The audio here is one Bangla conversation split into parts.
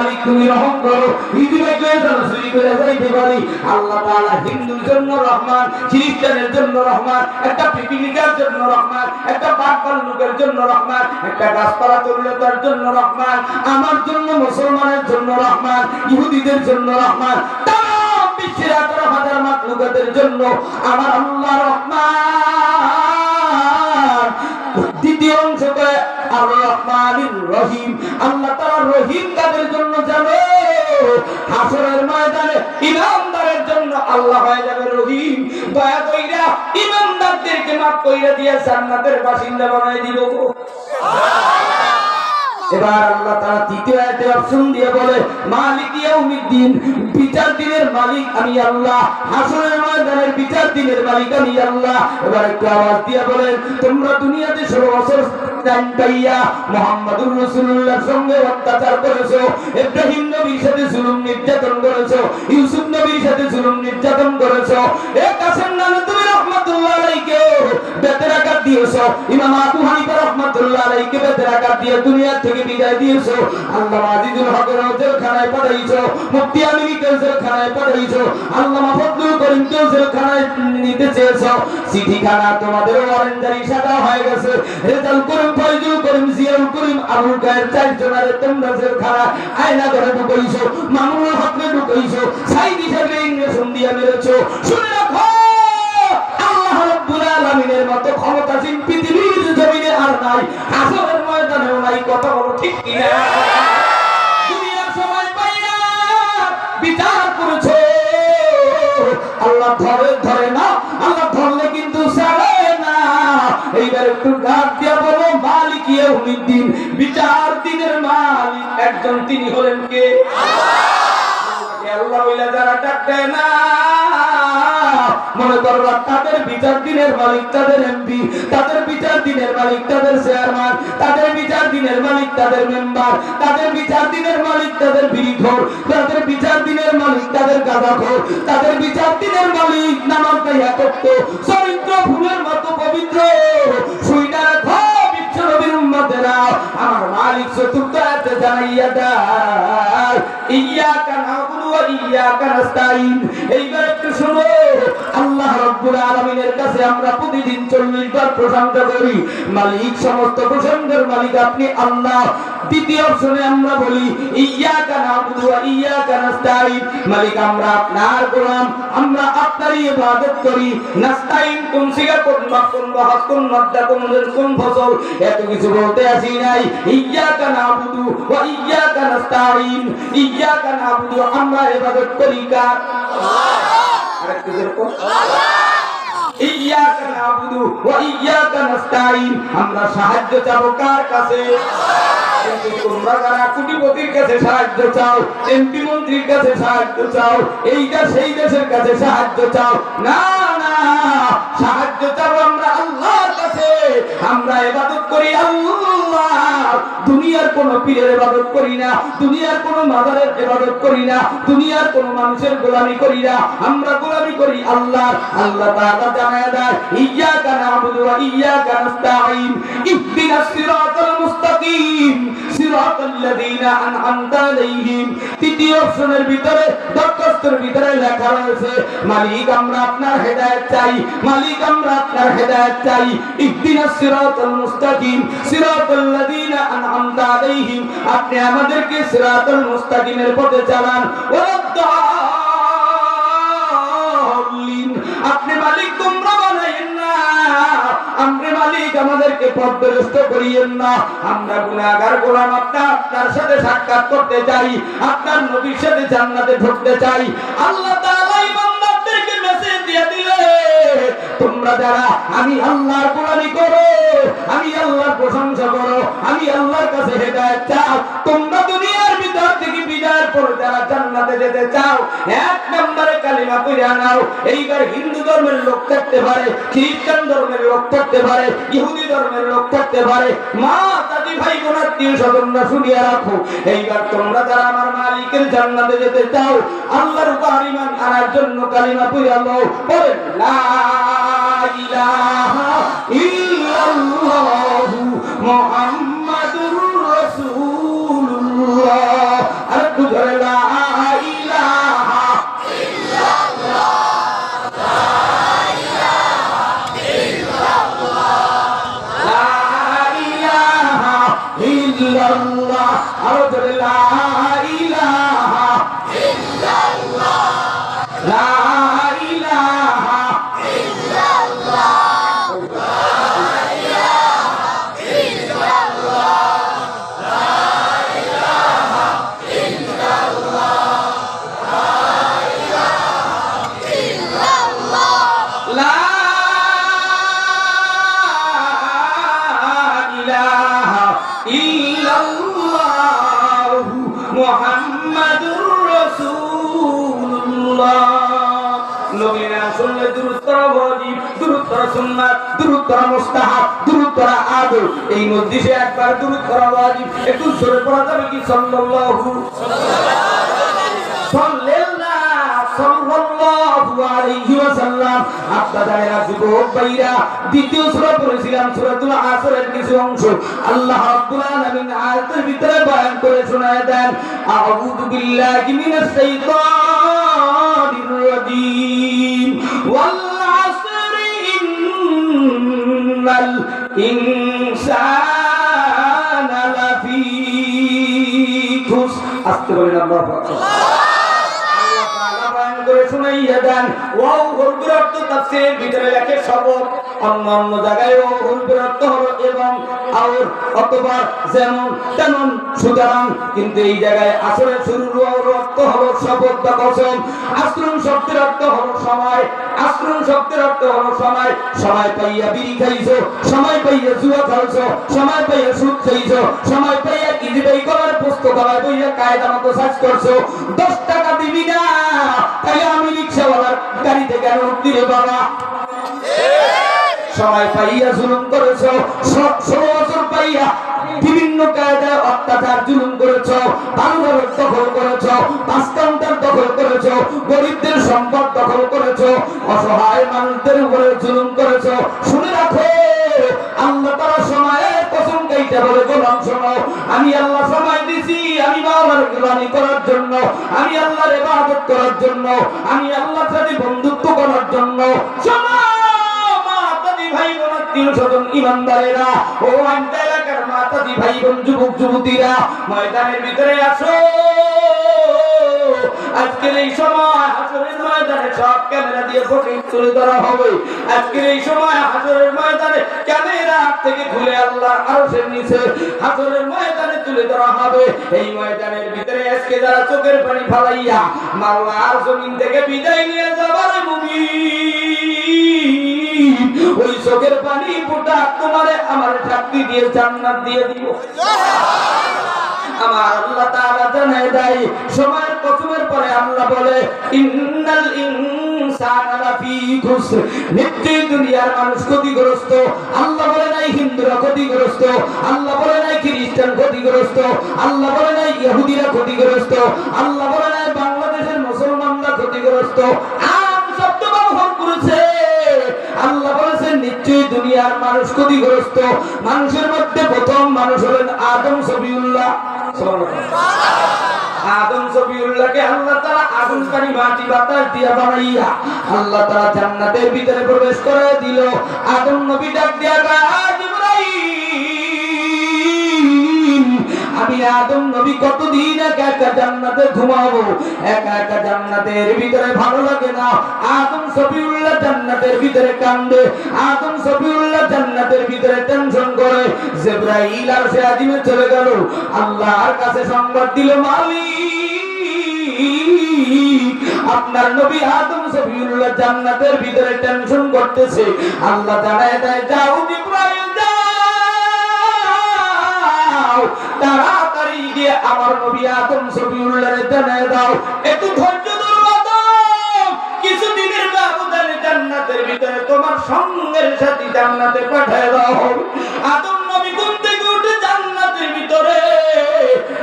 মালিক তুমি রহম করো, ইদিকে যেন চুরি করে যাইতে পারি। আল্লাহ তাআলা হিন্দুর জন্য রহমান, খ্রিস্টানের জন্য রহমান, একটা পিপিলিকার জন্য রহমান, একটা বাঘ-ভাল্লুকের জন্য রহমান, একটা গাছপালা তরুলতার জন্য রহমান, আমার জন্য, মুসলমানের জন্য রহমান, ইহুদিদের জন্য রহমান, তাম বিশ্বের 18,000 মাখলুকাতের জন্য আমার আল্লাহ রহমান। দ্বিতীয় অংশকে আর রহমানির রহিম, আল্লাহ তাআলা রহিম কাদের জন্য জানো? হাসরের ময়দানে ইমানদারের জন্য আল্লাহ হয়ে যাবে রহিম, দয়া কইরা ইমানদারদেরকে মাফ কইরা দিয়া জান্নাতের বাসিন্দা বানাই দিব। এবার আল্লাহ তাআলা তৃতীয় আয়াতে অপশন দিয়ে বলে মালিক ইয়াউমিদ্দিন, বিচার দিনের মালিক আমি আল্লাহ, হাসরের ময়দানের বিচার দিনের মালিক আমি আল্লাহ। এবার একটু আওয়াজ দিয়ে বলেন, তোমরা দুনিয়াতে 16 বছর মুহাম্মাদুর রাসূলুল্লাহর সঙ্গে অত্যাচার করেছো, ইব্রাহিম নবীর সাথে জুলুম নির্যাতন করেছো, ইউসুফ নবীর সাথে জুলুম নির্যাতন করেছো, এক কাসেম নামে তুমি রাহমাতুল্লাহ আলাইহি বেতের আঘাত দিয়েছো, ইমাম আবু হানিফা রাহমাতুল্লাহ আলাইহি বেতের আঘাত দিয়ে দুনিয়া থেকে বিদায় দিয়েছো, আল্লামা আজিজুল হকের জেলখানায় পাঠাইছো, মুফতি আমিনীকে জেলখানায় পাঠাইছো, আল্লামা ফজলুল করিমকে জেলখানায় নিতে চেয়েছো, চিঠিখানা তোমাদের ওয়ারেন্টারি সাদা হয়ে গেছে, রেজাল করিম, ফয়জুল করিম, জিয়াউল করিম, আবুল কায়ের 4 জনের তোমরা জেলখানা আয়না করে ঢুকাইছো, মামুনুল হককে ঢুকাইছো, সাইদি সাহেবকে ইনজেকশন দিয়ে মেরেছো। শুনে রাখো আল্লাহ রাব্বুল আলামিনের মতো ক্ষমতাসীন পৃথিবীর জমিনে আর নাই, হাসরের ময়দানেও নাই। কথা বলো ঠিক কিনা? দুনিয়ার সময় পাইয়া বিচার করেছো, আল্লাহ ধরে না, আল্লাহ ধরলে কিন্তু ছাড়ে না। এইবার একটু ডাক দিয়া বলো মালিক ইয়াউমিদ্দিন, বিচার দিনের মালিক একজন, তিনি হলেন কে? আল্লাহ বলে যারা ডাক দেয় না, মনে করবা তাদের বিচার দিনের মালিক তাদের এমপি, তাদের বিচার দিনের মালিক তাদের চেয়ারম্যান, তাদের বিচার দিনের মালিক তাদের মেম্বার, তাদের বিচার দিনের মালিক তাদের বিড়িখোর, তাদের বিচার দিনের মালিক তাদের গাঁজাখোর, তাদের বিচার দিনের মালিক নামাজ পড়া করত, চরিত্র ফুলের মতো পবিত্র। শুইনা রাখো বিশ্ব নবীর উম্মতেরা, আমার মালিক চতুর্থ আয়াতে জানাইয়া দেয় ইয়াকা নাবুদু ওয়া ইয়াকা নাস্তাইন। এইবার একটু শুনো, আল্লাহ রাব্বুল আলামিনের কাছে আমরা প্রতিদিন 40 বার প্রশংসা করি, মালিক সমস্ত প্রশংসার মালিক আপনি আল্লাহ। দ্বিতীয় অপশনে আমরা বলি ইয়াকা নাবুদু ওয়া ইয়াকা নাস্তাইন, মালিক আমরা আপনার গোলাম, আমরা আপনারই ইবাদত করি। নাস্তাইন কোন সিগা, কোন মাপ, কোন বাহাস, কোন মাদ্দা, কোন ফসল, এত কিছু বলতে আসি নাই। ইয়াকা নাবুদু ওয়া ইয়াকা নাস্তাইন, ইয়াকা নাবুদু আমরা ইবাদত করি কার? আরেকটু দেখো, ইয়াকা নাবুদু ওয়া ইয়াকা নাস্তাইন, আমরা সাহায্য চাবো কার কাছে? তোমরা যারা কোটিপতির কাছে সাহায্য চাও, এমপি মন্ত্রীর কাছে সাহায্য চাও, এইটা সেই দেশের কাছে সাহায্য চাও না, না, সাহায্য চাও আমরা আল্লাহর কাছে। আমরা ইবাদত করি আল্লাহ, দুনিয়ার কোন পীরের ইবাদত করি না, দুনিয়ার কোন মাজারের ইবাদত করি না, দুনিয়ার কোন মানুষের গোলামি করি না, আমরা গোলামি করি আল্লাহর। আল্লাহ তাআলা জানায় দেয় ইয়াকা নাবুদু ওয়া ইয়াকা নাস্তাইন, ইহদিনাস সিরাতাল মুস্তাকিম সিরাতাল্লাযীনা আন'আমতা আলাইহিম। তৃতীয় অপশনের ভিতরে, দরখাস্তের ভিতরে লেখা রয়েছে মালিক আমরা আপনার হেদায়েত চাই, মালিক আমরা আপনার হেদায়েত চাই। ইহদিনাস সিরাতাল মুস্তাকিম সিরাতাল্লাযীনা আন'আমতা আলাইহিম, আপনি আমাদেরকে সিরাতাল মুস্তাকিমের পথে চালান। ওয়াদ-দাল্লিন, আপনি মালিক তোমরা বানাইয়েন না, আপনি মালিক আমাদেরকে পথভ্রষ্ট করিয়েন না। আমরা গুনাহগার গোলাম, আপনার সাথে সাক্ষাৎ করতে চাই, আপনার নবীর সাথে জান্নাতে ঢুকতে চাই। আল্লাহ তাআলা ইমানদারদেরকে মেসেজ দিয়ে দিলে তোমরা যারা আমি আল্লাহর গোলামি করো, আমি আল্লাহর প্রশংসা করো, আমি আল্লাহর কাছে হেদায়েত চাও, তোমরা দুনিয়ার ভিতর থেকে বিদায়ের পর যারা জান্নাতে যেতে চাও, এক নম্বরে কালিমা পড়ে নাও। এইবার হিন্দু ধর্মের লোক থাকতে পারে, খ্রিস্টান ধর্মের লোক থাকতে পারে, ইহুদি ধর্মের লোক থাকতে পারে, মা দাদি ভাই বোন আত্মীয় স্বজনরা শুনিয়ে রাখো। এইবার তোমরা যারা আমার মালিকের জান্নাতে যেতে চাও, আল্লাহর উপর ঈমান আনার জন্য কালিমা পড়ে নাও। বলেন লা ইলাহা ইল্লাল্লাহু মুহাম্মাদুর রাসূলুল্লাহ। আর আরো জোরে লা ইলাহা ইল্লাল্লাহ লা ইলাহা ইল্লাল্লাহ মুহাম্মাদুর রাসূলুল্লাহ। নবীর রাসূলের দুরূদ পড়া ওয়াজিব, দুরূদ পড়া সুন্নাত, দুরূদ পড়া মুস্তাহাব, দুরূদ পড়া আদব। এই মজলিসে একবার দুরূদ পড়া ওয়াজিব, একটু জোরে পড়া যাবে কি? সাল্লাল্লাহু সাল্লাল্লাহু আলাইহি ওয়াসাল্লাম। আপনারা যুবক ভাইরা দ্বিতীয় সূরা পড়েছিলাম, সূরাতুল আসরের কিছু অংশ আল্লাহ রাব্বুল আলামিন আয়াতের ভিতরে বয়ান করে শোনায় দেন। আউযু বিল্লাহি মিনাশ শাইতানির রাজীম। ওয়াল আসরি ইন্নাল ইনসানা লাফি খুস। আস্তে বলেন আল্লাহু আকবার। শুনাইয়া দেন ওয়াও হরফের অর্থ তাফসীরের ভিতরে লেখে শপথ, অন্য জায়গায় ওয়াও হরফের অর্থ হলো এবং আর অথবা যেমন তেমন সুতরাং, কিন্তু এই জায়গায় আসরের শুরুর ওয়াওর অর্থ হলো শপথ বা কসম। আসরুন শব্দের অর্থ হলো সময়, আসরুন শব্দের অর্থ হলো সময়। সময় পাইয়া বিড়ি খাইছো, সময় পাইয়া জুয়া খেলছো, সময় পাইয়া সুদ খাইছো, সময় পাইয়া ইজিবাই করার পুস্তকালয় বইয়া কায়দা মতো সার্চ করছো। 10 টাকা দিবি না তাহলে আমি রিকশাওয়ালার গাড়িতে কেন উঠতি রে বাবা? সময় পাইয়া জুলুম করেছো, 16 বছর পাইয়া বিভিন্ন কায়দায় অত্যাচার জুলুম করেছো, ভালোভাবে দখল করেছো, পাঁচ কাউন্টার দখল করেছো, গরিবদের সম্পদ দখল করেছো, অসহায় মানুষদের উপরে জুলুম করেছো। শুনে রাখো আল্লাহ তাআলা সময়ের কসম কাইটা বলে, গোলাম শোনো, আমি আল্লাহ সময় দিছি আমি মাওলার গোলামি করার জন্য, আমি আল্লাহর ইবাদত করার জন্য, আমি আল্লাহর সাথে বন্ধুত্ব করার জন্য। ভাই বোন আত্মীয় স্বজন ইমানদারেরা ও আনতে এলাকার মাতাজি ভাই বোন যুবক যুবতীরা ময়দানের ভিতরে আসো। আজকের এই সময় হাসরের ময়দানে সব ক্যামেরা দিয়ে ফটো তুলে ধরা হবে। আজকের এই সময় হাসরের ময়দানে ক্যামেরা থেকে খুলে আল্লাহ আরশের নিচে হাসরের ময়দানে তুলে ধরা হবে। এই ময়দানের ভিতরে আজকে যারা চোখের পানি ফালাইয়া মাওলার জমিন থেকে বিদায় নিয়ে যাবার মুমিন, ওই চোখের পানি ফোঁটা তোমারে আমার সাক্ষী দিয়ে জান্নাত দিয়ে দিব। আমার আল্লাহ তাআলা জানায় দেয়, সময়ের কসমের পরে আল্লাহ বলে ইন্নাল ইনসানা লাফি খুসর, নিশ্চয়ই দুনিয়ার মানুষ ক্ষতিগ্রস্ত। আল্লাহ বলে নাই হিন্দুরা ক্ষতিগ্রস্ত, আল্লাহ বলে নাই খ্রিস্টান ক্ষতিগ্রস্ত, আল্লাহ বলে নাই ইহুদিরা ক্ষতিগ্রস্ত, আল্লাহ বলে নাই বাংলাদেশের মুসলমানরা ক্ষতিগ্রস্ত। আম শব্দ ব্যবহার করেছে। আল্লাহ বলেছেন নিশ্চয়ই দুনিয়ার মানুষ ক্ষতিগ্রস্ত। মানুষের মধ্যে প্রথম মানুষ হলেন আদম সফিউল্লাহ। আদম সফিউল্লাহকে আল্লাহ তাআলা আগুন পানি মাটি বাতাস দিয়া বানাইয়া আল্লাহ তাআলা জান্নাতের ভিতরে প্রবেশ করে দিল। আদম নবী ডাক দিয়া কয়, জিবরাইল, আমি আদম নবী কতদিন একা একা জান্নাতে ঘুমাবো? একা একা জান্নাতের ভিতরে ভালো লাগে না। আদম সফিউল্লাহ জান্নাতের ভিতরে কান্দে, আদম সফিউল্লাহ জান্নাতের ভিতরে টেনশন করে। জিবরাইল আরশে আজিমে চলে গেল, আল্লাহর কাছে সংবাদ দিল, মালিক আপনার নবী আদম সফিউল্লাহ জান্নাতের ভিতরে টেনশন করতেছে। আল্লাহ জানায় দেয়, যাও জিবরাইল যাও, তাড়াতাড়ি গিয়ে আমার নবী আদম সফিউল্লাহকে জানায় দাও। একটু ধৈর্য ধরো আদম, কিছুদিনের ব্যবধানে জান্নাতের ভিতরে তোমার সঙ্গের সাথী জান্নাতে পাঠায় দাও হবে। আদম নবী ঘুম থেকে উঠে জান্নাতের ভিতরে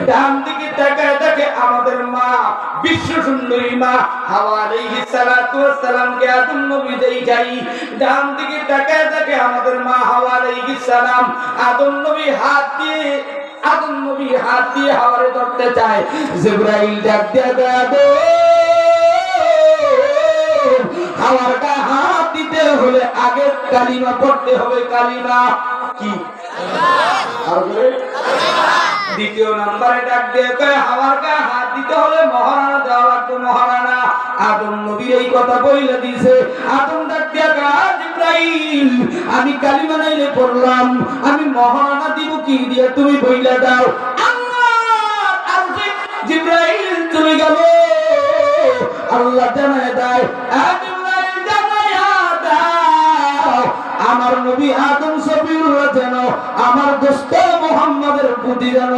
ডান দিকে তাকায় দেখে আমাদের মা বিশ্ব সুন্দরী মা হাওয়া আলাইহিস সালাতু ওয়াস সালামকে আদম নবী দেখাই। ডান দিকে তাকায় দেখে আমাদের মা হাওয়া আলাইহিস সালাম। আদম নবী হাত দিয়ে হাওয়ারে ধরতে চায়। জিবরাইল ডাক দিয়া দাও, হাওয়ার গায়ে হাত দিতে হলে আগে কালিমা পড়তে হবে। কালিমা কি? দ্বিতীয় নম্বরে ডাক দিয়ে কয় আমার গায়ে হাত দিতে হলে মহারানা দেওয়া লাগবে মহারানা। আদম নবী এই কথা বইলা দিয়েছে। আদম ডাক দিয়া কয় জিবরাইল আমি কালিমা নাইলে পড়লাম, আমি মহারানা দিব কি দিয়ে তুমি বইলা দাও। আল্লাহ আরশে জিবরাইল চলে গেল। আল্লাহ জানায় দেয় জিবরাইল জানায়া দাও আমার নবী আদম সফিউল্লাহ যেন আমার দোস্ত মুহাম্মাদের প্রতি যেন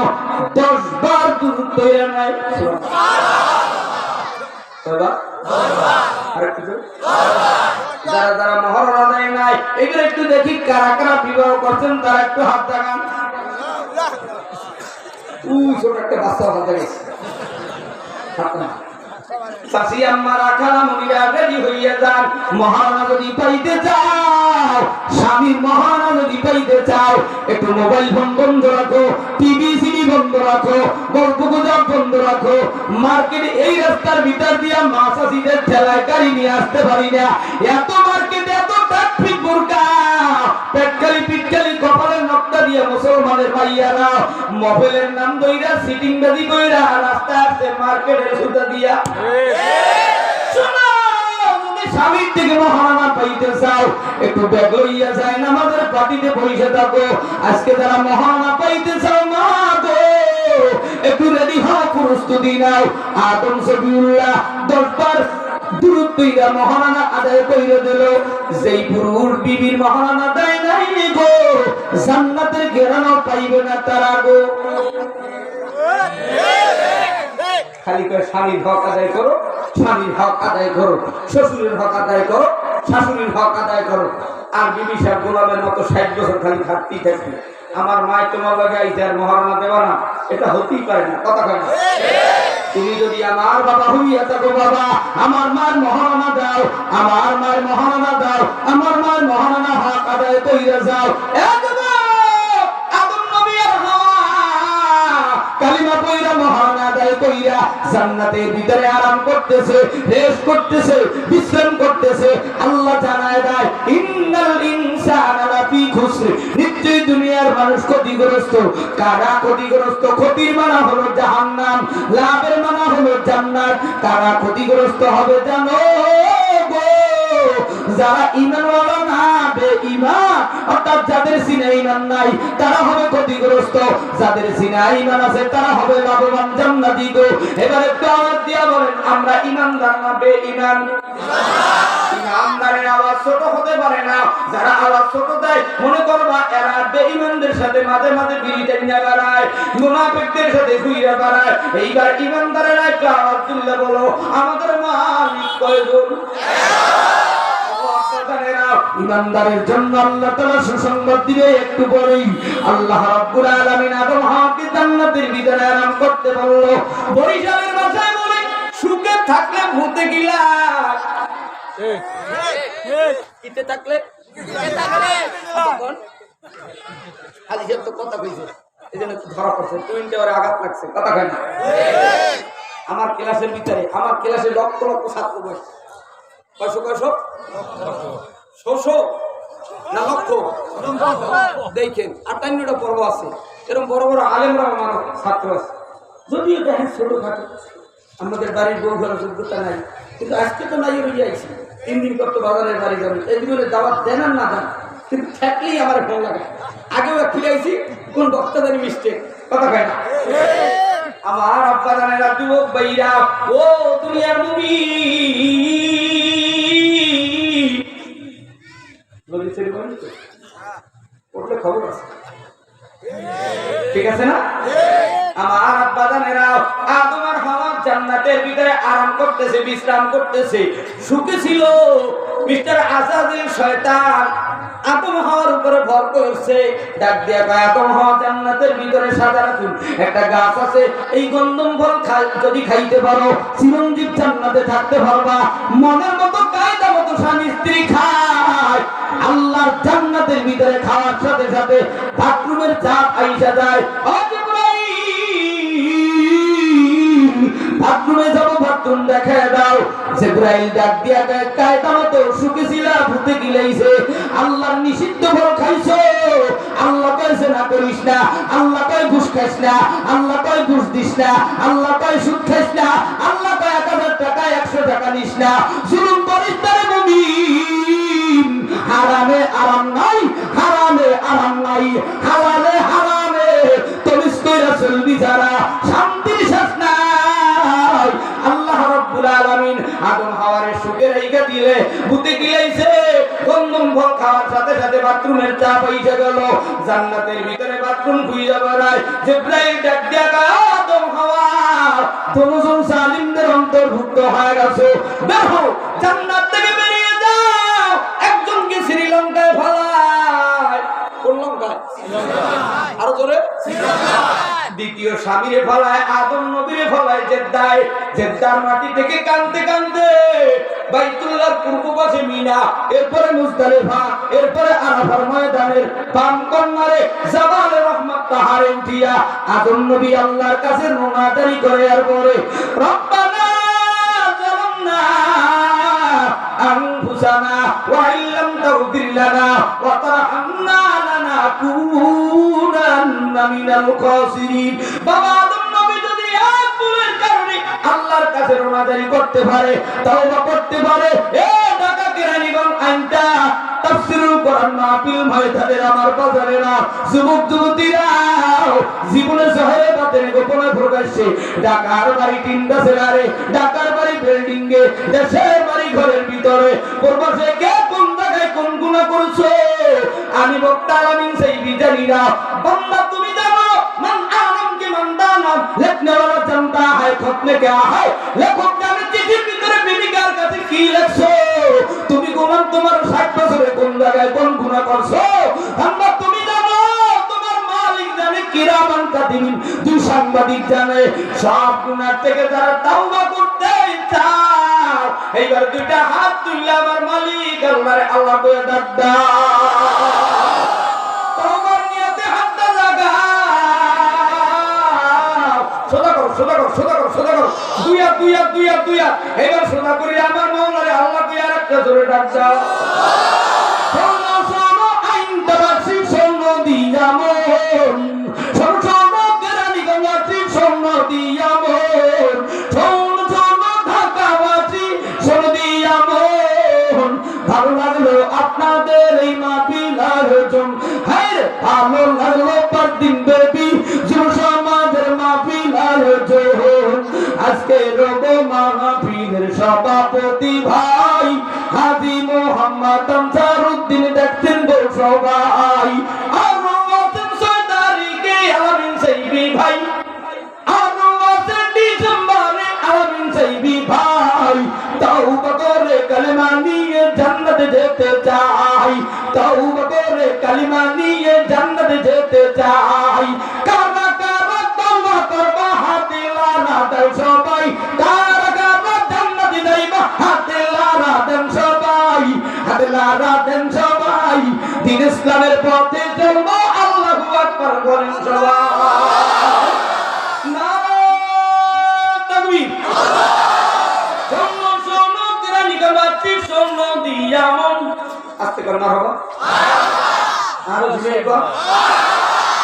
10 বার দুরূদ পড়ে নাই। যারা যারা মহারণা দেয় নাই এগুলো একটু দেখি কারা কারা বিবাহ করছেন তারা একটু হাত দেখান। ছোট একটা বাচ্চা হাত দেখাইছে। চাচি আম্মা রাখালা মনিরা রেডি হইয়া যান। মহারণা যদি পাইতে চাও, স্বামীর মহারণা যদি পাইতে চাও, একটু মোবাইল ফোন বন্ধ রাখো, টিভি সিডি বন্ধ রাখো, গল্প গুজব বন্ধ রাখো। মার্কেটে এই রাস্তার ভিতর দিয়া মাসাসিদের ঠেলায় গাড়ি নিয়ে আসতে পারি না। এত মার্কেটে এত ট্রাফিক বোরকা পেটকালি পিটকালি কপালের নকটা দিয়ে মুসলমানের ভাইয়ারা মোবাইলের নাম দইরা সিটিং বাজি কইরা রাস্তা আসছে মার্কেটের সুতা দিয়া। স্বামীর থেকে মহারানা পাইতে চাও একটু ব্যাগ লইয়া যায় নামাজের পাটিতে বসে থাকো। আজকে যারা মহারানা পাইতে চাও মা গো একটু রেডি হও, প্রস্তুতি নাও। আদম সফিউল্লাহ 10 বার দুরূদ পড়া মহারানা আদায় কইরা দিল। যেই পুরুষ বিবির মহারানা দেয় নাই গো জান্নাতের ঘেরানো পাইবে না তারা গো। খালি করে স্বামীর হক আদায় করো, স্বামীর হক আদায় করো, শ্বশুরের হক আদায় করো, শাশুড়ির হক আদায় করো। আর বিবি সাহেব গোলামের মতো 60 বছর খালি খাটতেই থাকবে। আমার মায় তোমার লাগে আইছে আর মহারানা দেবা না, এটা হতেই পারে না। কথা কয় না? তুমি যদি আমার বাবা হইয়া থাকো বাবা আমার মার মহারানা দাও, আমার মার মহারানা দাও, আমার মার মহারানা হক আদায় কইরা যাও। আদম নবী আর হাওয়া কালিমা পয়রা মহারানা আদায় কইরা জান্নাতের ভিতরে আরাম করতেছে, রেস্ট করতেছে, বিশ্রাম করতেছে। আল্লাহ জানায় দেয় ইন্নাল ইনসানা লাফি খুসর, নিশ্চয়ই দুনিয়ার মানুষ ক্ষতিগ্রস্ত। কারা ক্ষতিগ্রস্ত? ক্ষতির মানা হলো জাহান্নাম, লাভের মানা হলো জান্নাত। কারা ক্ষতিগ্রস্ত হবে জানো গো? যারা ঈমানওয়ালা না বেঈমান, অর্থাৎ যাদের সিনায় ঈমান নাই তারা হবে ক্ষতিগ্রস্ত, যাদের সিনায় ঈমান আছে তারা হবে লাভবান জান্নাতি গো। এবারে একটু আওয়াজ দিয়া বলেন আমরা ঈমানদার না বেঈমান? ঈমানদারের আওয়াজ ছোট হতে পারে না। যারা আওয়াজ ছোট দেয় মনে করবা এরা বেঈমানদের সাথে মাঝে মাঝে বিড়ি টাইনা বেড়ায়, মুনাফিকদের সাথে ঘুরে বেড়ায়। এইবার ঈমানদারেরা একটু আওয়াজ তুললে বলো আমাদের মালিক কয়জন? ইমানদারের জন্য আল্লাহ তাআলা সুসংবাদ দিবে একটু পরেই। আল্লাহ রাব্বুল আলামিন আদম হাওয়াকে জান্নাতের ভিতরে আরাম করতে বলল। বরিশালের ভাষায় বলে সুখে থাকলে ভূতে গিলা, কিতে থাকলে খালি সে তো কথা কইছে এজন্য ধরা পড়ছে, টুইনটা ওরে আঘাত লাগছে। কথা কয় না? আমার ক্লাসের ভিতরে আমার ক্লাসে লক্ষ লক্ষ ছাত্র বসে। কয়শো কয়শো শোষো না লক্ষ দেখেন 58টা পর্ব আছে। এরকম বড় বড় আলেমরা আমার ছাত্র আছে। যদিও দেখেন ছোটখাটো আমাদের বাড়ির বউ ঘরের যোগ্যতা নাই, কিন্তু আজকে তো নাই হয়ে যাইছি 3 দিন করতে বাজারের বাড়ি যাবেন। এই দিনের দাওয়াত দেন আর না দেন কিন্তু থাকলেই আমার ফোন লাগে। আগেও ফিরাইছি কোন বক্তাদের মিস্টেক। কথা কয় না? আমার আব্বা জানেরা যুবক ভাইরা ও দুনিয়ার খবর আছে ঠিক আছে না? আমার আব্বা জানেরা আদম আর হাওয়া জান্নাতের ভিতরে আরাম করতেছে, বিশ্রাম করতেছে, সুখে ছিল। মিস্টার আজাদিল শয়তান আদম হাওয়ার উপরে ভর করছে। ডাক দিয়া কয় আদম হাওয়া জান্নাতের ভিতরে সাজারাতুন একটা গাছ আছে, এই গন্ধম ফল যদি খাইতে পারো চিরঞ্জীব জান্নাতে থাকতে পারবা। মনের মতো কায়দা মতো স্বামী স্ত্রী খায়। আল্লাহর জান্নাতের ভিতরে খাওয়ার সাথে সাথে বাথরুমের চাপ আইসা যায়। বাথরুমে যাবো, বাথরুম দেখা দাও। জিবরাইল ডাক দিয়া কয় কায়দা মতো সুখে ছিলা ভূতে গিলাইছে, আল্লাহর নিষিদ্ধ ফল খাইছো, আল্লাহ কয় জিনা করিস না, আল্লাহ কয় ঘুষ খাইস না, আল্লাহ কয় ঘুষ দিস না, আল্লাহ কয় সুদ খাইস না, আল্লাহ কয় 1000 টাকা 100 টাকা নিস না, জুলুম করিস না রে মুমিন। হারামে আরাম নাই, হারামে আরাম নাই, হালালে হারামে তমিস কইরা চলবি যারা, শান্তির শেষ নাই। আল্লাহ রাব্বুল আলামিন আদম হাওয়ারে সুখের আইগা দিলে ভূতে গিলাইছে, গন্ধম ফল খাওয়ার সাথে সাথে বাথরুমের চাপ আইসা গেল, জান্নাতের ভিতরে বাথরুম খুইজা বেড়ায়। জিবরাইল ডাক দিয়া কয়, আদম হাওয়া দুজন জালিমদের অন্তর্ভুক্ত হয়ে গেছে, বের হও, জান্নাত থেকে বেরিয়ে যাও। একজনকে শ্রীলঙ্কায় ফালায়, কোন লঙ্কায়? আরো জোরে, দ্বিতীয় স্বামীরে ফলায়, আদম নবীরে ফলায় জেদ্দায়। জেদ্দার মাটি থেকে কানতে কানতে বাইতুল্লাহর পূর্ব পাশে মিনা, এরপরে মুজদালিফা, এরপরে আরাফার ময়দানের বাম কর্নারে জাবালে রহমত পাহাড়ে উঠিয়া আদম নবী আল্লাহর কাছে মুনাজারি করে, আর পরে রব্বানা জালামনা আনফুসানা ওয়া ইল্লাম তাগফির লানা ওয়া তারহামনা লানাকুনান্না মিনাল খাসিরিন। বাবা আদম নবী যদি এক ভুলের কারণে আল্লাহর কাছে মুনাজারি করতে পারে, তওবা করতে পারে, এ ঢাকা কেরানীগঞ্জ আইনটা তাফসীরুল কোরআন মাহফিল ময়দানের আমার বাজারেরা, যুবক যুবতীরা, জীবনে জহেরে বাতেনে গোপনে প্রকাশ্যে, ঢাকার বাড়ি তিনটা সেলারে, ঢাকার বাড়ি বিল্ডিং এ, দেশের বাড়ি ঘরের ভিতরে, প্রবাসে কে কোন জায়গায় কোন গুনাহ করছো, আমি বক্তা আলামিন সেই জানি না। বান্দা তুমি জানো, মান আলম কি মান দানব, লিখনে वाला জানতা है खत में क्या है, লেখক জানে চিঠির ভিতরে প্রেমিকার কাছে কি লেখছো, তুমি গোলাম তোমার 60 বছরে কোন জায়গায় কোন গুনাহ করছো, বান্দা তুমি জানো, তোমার মালিক জানে, কিরামান কাতিবিন দুই সাংবাদিক জানে, সব গুনাহ থেকে যারা তাওবা করতে চাও, এইবার দুইটা হাত তুললে আমার মালিক আল্লাহরে আল্লাহ কইয়া ডাক দাও, তওবার নিয়তে হাতটা লাগাও, সোজা করো, সোজা করো, সোজা করো, সোজা করো, দুইয়া দুইয়া দুইয়া দুইয়া, এইবার সোজা করি আমার মাওলারে আল্লাহ কইয়া একটা জোরে ডাক দাও। সোনা সোনা আইনটা বাসি সোনা দিয়া মন, সোনা সোনা কেরানীগঞ্জ সোনা দিয়া মন, সোনা সোনা ঢাকাবাসী সোনা দিয়া মন। ভালো লাগলো আপনাদের এই মাহফিল আয়োজন, হ্যাঁ ভালো লাগলো পরদিন বেবি যুব সমাজের মাহফিল আয়োজন। আজকে রোগো মাহফিলের সভাপতি ভাই হাজী মোহাম্মদ আনসারউদ্দিন দেখছেন গো সবাই, আরো আছেন 6 তারিখে আলামিন সাইবি ভাই, আরো আছেন ডিসেম্বরে আলামিন সাইবি ভাই। তওবা করে কালেমা নিয়ে জান্নাতে যেতে চাই, তওবা করে কালেমা নিয়ে জান্নাতে যেতে চাই। কারা কারা তওবা করবা হাতে লানা দাও সবাই, কারা কারা জান্নাতে যাইবা হাতে লানা দেন সবাই, হাতে লানা দেন সবাই। দিন ইসলামের পথে চলবো, আল্লাহু আকবার বলেন সবাই। নারায়ে তাকবীর। সোনা দিয়া মন, আস্তে করে মারহাবা, আরো জোরে গো,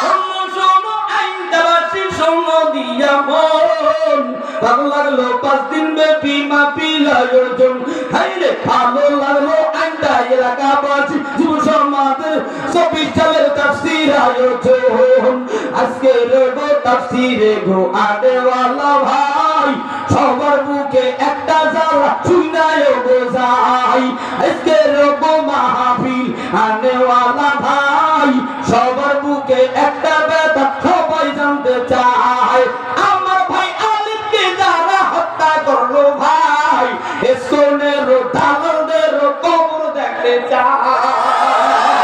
সোনা সোনা আইনটা বাসি সোনা দিয়া মন। ভালো লাগলো 5 দিন ব্যাপী মাহফিল আয়োজন, হাইরে ভালো লাগলো আইনটা এলাকাবাসী যুব সমাজের 24 সালের তাফসীর আয়োজন। আজকে রোগো তাফসীরে গো আদেওয়ালা ভাই, সবার বুকে একটা জ্বালা শুনায়ও বোঝাই। আজকে রোগো মাহফিল আনেওয়ালা ভাই, সবার বুকে একটা ব্যথা সবাই জানতে চায়। আমার ভাই আলিফকে যারা হত্যা করলো ভাই, এসনের দালালদের কবর দেখতে চায়,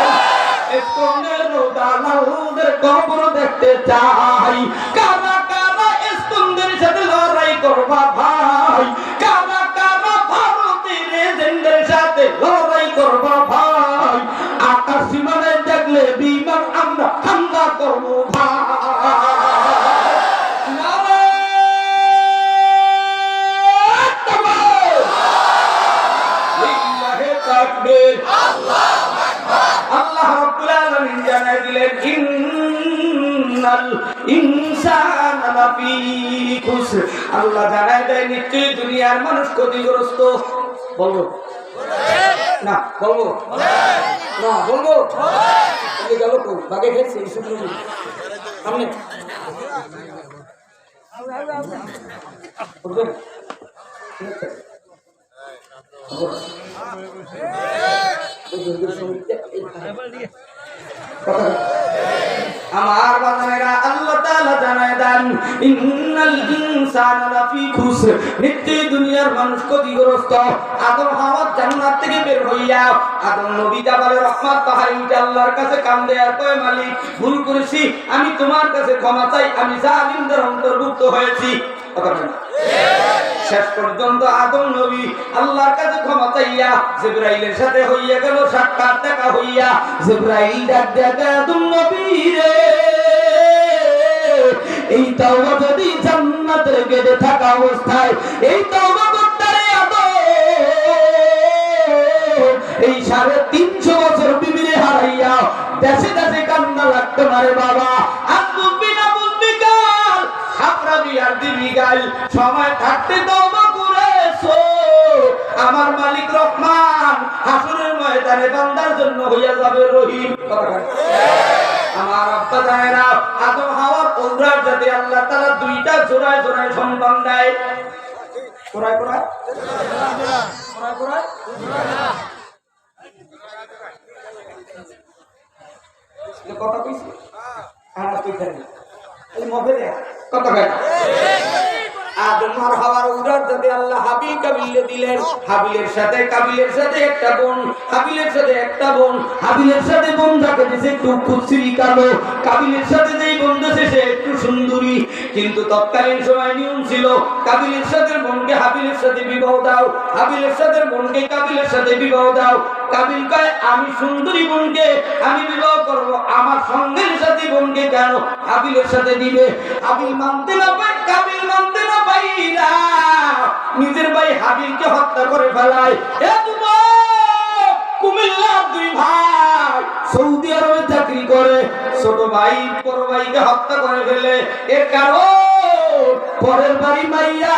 এসনের দালালদের কবর দেখতে চাই। কারা কারা এসনের সাথে লড়াই করবা ভাই, কারা কারা ভারতের এজেন্টের সাথে লড়াই করবা ইনসানা লাফি খুসর। আল্লাহ জানায় দেয় নিশ্চয়ই দুনিয়ার মানুষ ক্ষতিগ্রস্ত। বলবো না, বলবো না, বলবো গেল তো বাগে খেয়েছে সামনে আমার বান্দারা আল্লাহ তাআলা জানায় দেন ইন্নাল ইনসানা লাফি খুসর। নিশ্চয়ই দুনিয়ার মানুষ ক্ষতিগ্রস্ত। আদম হাওয়া জান্নাত থেকে বের হইয়া আদম নবী জাবালে রহমত পাহাড়ে উঠে আল্লাহর কাছে কান্দে আর কয়, মালিক ভুল করেছি, আমি তোমার কাছে ক্ষমা চাই, আমি জালিমদের অন্তর্ভুক্ত হয়েছি। শেষ পর্যন্ত আদম নবী আল্লাহর কাছে ক্ষমা চাইয়া জিবরাইলের সাথে হইয়া গেল সাক্ষাৎ, দেখা হইয়া জিবরাইল ডাক দেখা, আদম নবী রে, এই তওবা যদি জান্নাতের গেটে থাকা অবস্থায় এই তওবা করতে রে আদম, এই 350 বছর বিবিরে হারাইয়া দেশে দেশে কান্না লাগতো না রে বাবা। আর বুঝবি না, বুঝবি কাল আপনাবি আর দিবি গাল, সময় থাকতে তওবা করেছো, আমার মালিক রহমান হাসরের ময়দানে বান্দার জন্য হইয়া যাবে রহিম। আমার আব্বা জানেরা আদম হাওয়ার ওমরার যাতে আল্লাহ তাআলা দুইটা জোড়ায় জোড়ায় সন্তান দেয়। কোরায় কোরায় কোরায় কোরায় কথা কইছি আর তুই জানি এই মবে দে কথা কয় আদম আর হাওয়ার উড়ার যাতে আল্লাহ হাবিল কাবিলে দিলেন। হাবিলের সাথে কাবিলের সাথে একটা বোন, হাবিলের সাথে একটা বোন, হাবিলের সাথে বোন যাকে দিয়েছে একটু কুৎসিরি কালো, কাবিলের সাথে যেই বোন দিয়েছে সে একটু সুন্দরী। কিন্তু তৎকালীন সময় নিয়ম ছিল কাবিলের সাথে বোনকে হাবিলের সাথে বিবাহ দাও, হাবিলের সাথে বোনকে কাবিলের সাথে বিবাহ দাও। কাবিল কয়, আমি সুন্দরী বোনকে আমি বিবাহ করব, আমার সঙ্গের সাথে বোনকে কেন হাবিলের সাথে দিবে? হাবিল মানতে না পায়, কাবিল মানতে না পাইরা নিজের ভাই হাবিলকে হত্যা করে ফেলায়। এ যুবক, কুমিল্লার দুই ভাই সৌদি আরবে চাকরি করে, ছোট ভাই বড় ভাইকে হত্যা করে ফেলে। এর কারণ পরের বাড়ি মাইয়া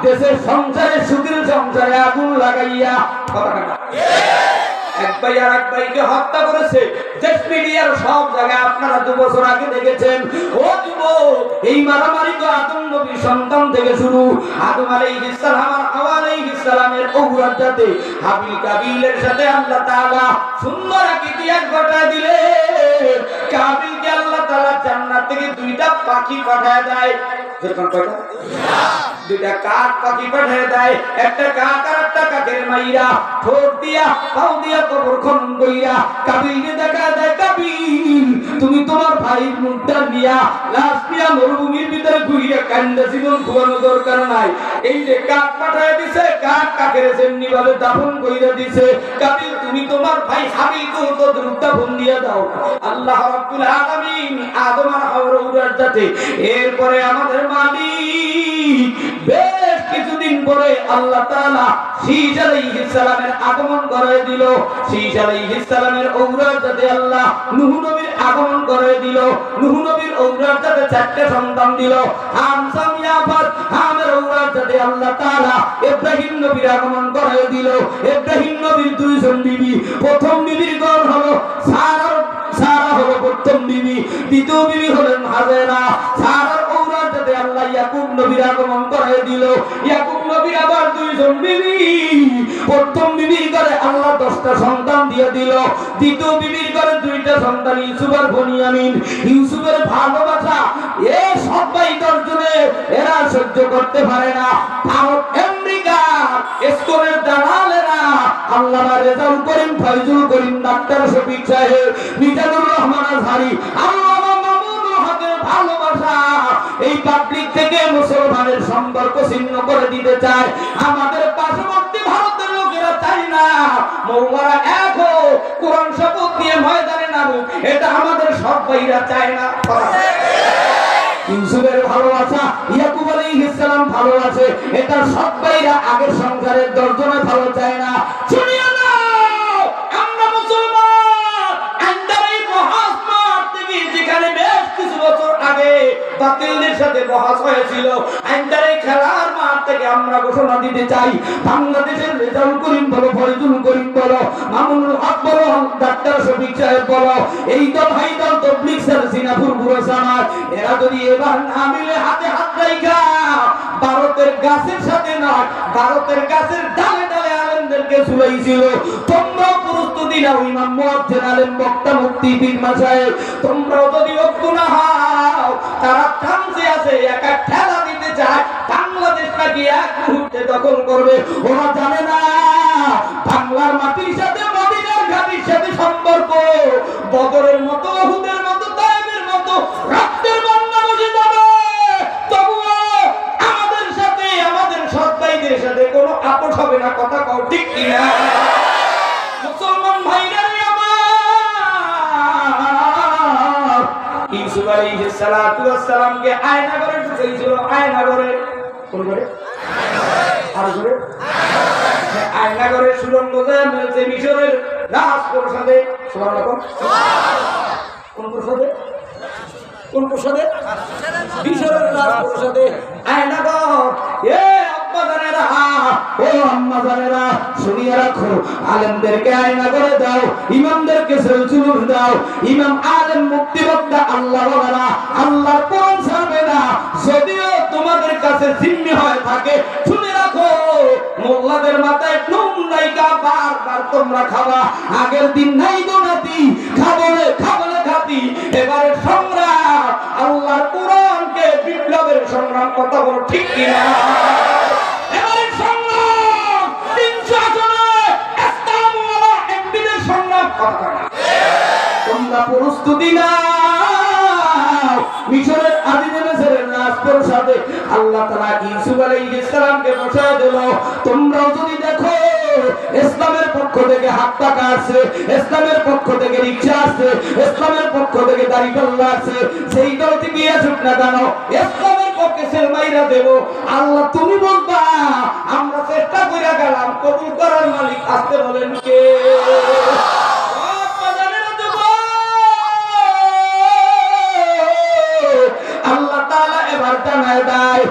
দেশের সংসারে সুখের সংসারে আগুন লাগাইয়া এক ভাই আর এক ভাইকে হত্যা করেছে। দেশ মিডিয়ার সব জায়গায় আপনারা 2 বছর আগে দেখেছেন। ও যুবক, এই মারামারি তো আদম নবীর সন্তান থেকে শুরু। আদম আলাইহিস সালাম আর হাওয়া আলাইহিস সালামের ঔরত যাতে হাবিল কাবিলের সাথে আল্লাহ তাআলা সুন্দর এক ইতিহাস ঘটায় দিলেন। কাবিলকে আল্লাহ তাআলা জান্নাত থেকে 2টা পাখি পাঠায় দেয়। যেরকম কয়টা? 2টা কাক পাখি পাঠিয়ে দেয়। একটা কাক আর একটা কাকের মাইরা ঠোঁট দিয়া পাও দিয়া কবর খনন কইরা কাবিলকে দেখা দেয়, কাবিল তুমি তোমার ভাইয়ের মুখটা নিয়া লাশ নিয়া মরুভূমির ভিতরে ঘুরিয়া কান্দা জীবন ঘুমানো দরকার নাই। এই যে কাক পাঠিয়ে দিছে, কাক কাকের যেমনি ভাবে দাফন কইরা দিছে, কাবিল তুমি তোমার ভাই হাবিলকে তো দাফন দিয়া দাও। আল্লাহ রাব্বুল আলামিন আদম আর হাওয়ার উড়ার যাতে এরপরে আমাদের মালিক বেশ কিছুদিন পরে আল্লাহ তাআলা শীশ আলাইহিস সালামের আগমন করে দিল। শীশ আলাইহিস সালামের ঔরত যাতে আল্লাহ নূহ নবীর আগমন করে দিল। নূহ নবীর ঔরত যাতে 4টা সন্তান দিল। হাম সাম ইয়াফাত হামের ঔরত যাতে আল্লাহ তাআলা ইব্রাহিম নবীর আগমন করে দিল। ইব্রাহিম নবীর 2 জন বিবি, প্রথম বিবির নাম হলো সারা হলো প্রথম বিবি, দ্বিতীয় বিবি হলেন হাজেরা। সারার ঔরত যাতে আল্লাহ ইয়াকুব নবীর আগমন করে দিল। ইয়াকুব নবীর আবার 2 জন বিবি, প্রথম বিবির ঘরে আল্লাহ 10টা সন্তান দিয়ে দিল। দ্বিতীয় বিবির ঘরে 2টা সন্তান, ইউসুফ আর বনিয়ামিন। ইউসুফের ভালোবাসা এ সবাই 10 জনে এরা সহ্য করতে পারে না। ভারত আমেরিকা স্কুলের দালালেরা আল্লামা রেজাউল করিম, ফয়জুল করিম, ডাক্তার শফিক সাহেব, মিজানুর রহমান আজহারি, আল্লামা মামুনুল হকের ভালোবাসা এই পাবলিক থেকে মুসলমানের সম্পর্ক ছিন্ন করে দিতে চায়। আমাদের পার্শ্ববর্তী ভারতের লোকেরা চায় না মৌলানা এক হোক, কোরআন শপথ নিয়ে ময়দানে নামুক, এটা আমাদের সব ভাইরা চায় না। ইউসুফের ভালোবাসা, ইয়াকুব আলাইহিস সালাম ভালোবাসে, এটা সব ভাইরা আগের সংসারের 10 জনে ভালো চায় না। শুনিও না, আমরা মুসলমান আন্দার এই মহাসমাজ থেকে যেখানে বেশ কিছু বছর আগে বাতিলদের সাথে বহাস হয়েছিল। আইনটার এই খেলার মাঠ থেকে আমরা ঘোষণা দিতে চাই, বাংলাদেশের রেজাউল করিম বলো, ফরিদুল করিম বলো, মামুনুল হক বলো, ডাক্তার শফিক সাহেব বলো, এই দল হাই দল তবলিগ সিনাপুর বুড়াসামার, এরা যদি এবার না মিলে হাতে হাত রাখা ভারতের গাছের সাথে নয়, ভারতের গাছের ডালে ডালে আলেমদেরকে ঝুলাইছিল, তোমরাও প্রস্তুতি নাও। ইমাম মুয়াজ্জিন আলেম বক্তা মুফতি পীর মাশায়েখ, তোমরাও যদি ঐক্য না হও, তারা থামছে আছে একা ঠেলা দিতে চায়, বাংলাদেশটাকে এক মুহূর্তে দখল করবে। ওরা জানে না বাংলার মাটির সাথে মদিনার ঘাটির সাথে সম্পর্ক বদরের মতো, উহুদের মতো, তায়েফের মতো রক্তের বন্যা বসে যাবে, তবুও আমাদের সাথে, আমাদের সৎ ভাইদের সাথে কোনো আপোষ হবে না। কথা কও ঠিক কিনা? মুসলমান ভাইরা আমার, ইউসুফ আলাইহিস সালাতু ওয়াস সালামকে আয়না ঘরে ঢুকাইছিল, আয়না ঘরে, কোন ঘরে? আর ঘরে আয়না ঘরে সুরঙ্গ যায় মিলছে মিশরের রাজপ্রাসাদে। সুবহানাল্লাহ। কোন প্রাসাদে? কোন প্রাসাদে? মিশরের রাজপ্রাসাদে আয়না ঘর। এ আব্বা জানেরা, ও আম্মা জানেরা, শুনিয়ে রাখো, আলেমদেরকে আয়না ঘরে দাও, ইমামদেরকে সেলচুলুর দাও। ইমাম আলেম মুক্তি বক্তা আল্লাহ বলেরা, আল্লাহর কোন ছাড়বে না, যদিও তোমাদের কাছে জিম্মি হয়ে থাকে। শুনে রাখো, মোল্লাদের মাথায় নুন নাইকা, বারবার তোমরা খাবা। আগের দিন নাই গো নাতি, খাবলে খাবলে খাতি। এবারে সংগ্রাম আল্লাহর কোরআনকে বিপ্লবের সংগ্রাম। কথা বলো ঠিক কিনা? এবারে সংগ্রাম 300 আসনে ইসলামওয়ালা এমপিদের সংগ্রাম। কথা না, তোমরা প্রস্তুতি নাও। মিশরের আদিবাসীদের রাজপ্রাসাদে আল্লাহ তাআলা ইউসুফ আলাইহিস সালামকে বসায় দিল। তোমরাও যদি দেখো ইসলামের পক্ষ থেকে হাত টাকা আসছে, ইসলামের পক্ষ থেকে রিকশা আসছে, ইসলামের পক্ষ থেকে দাড়িপাল্লা আসছে, সেই দল থেকে আসুক না কেন, ইসলামের পক্ষে সেলমাইরা দেব। আল্লাহ তুমি বলবা, আমরা চেষ্টা করে গেলাম, কবুল করার মালিক আসতে বলেন কে? আল্লাহ তাআলা এবার জানায় দেয়,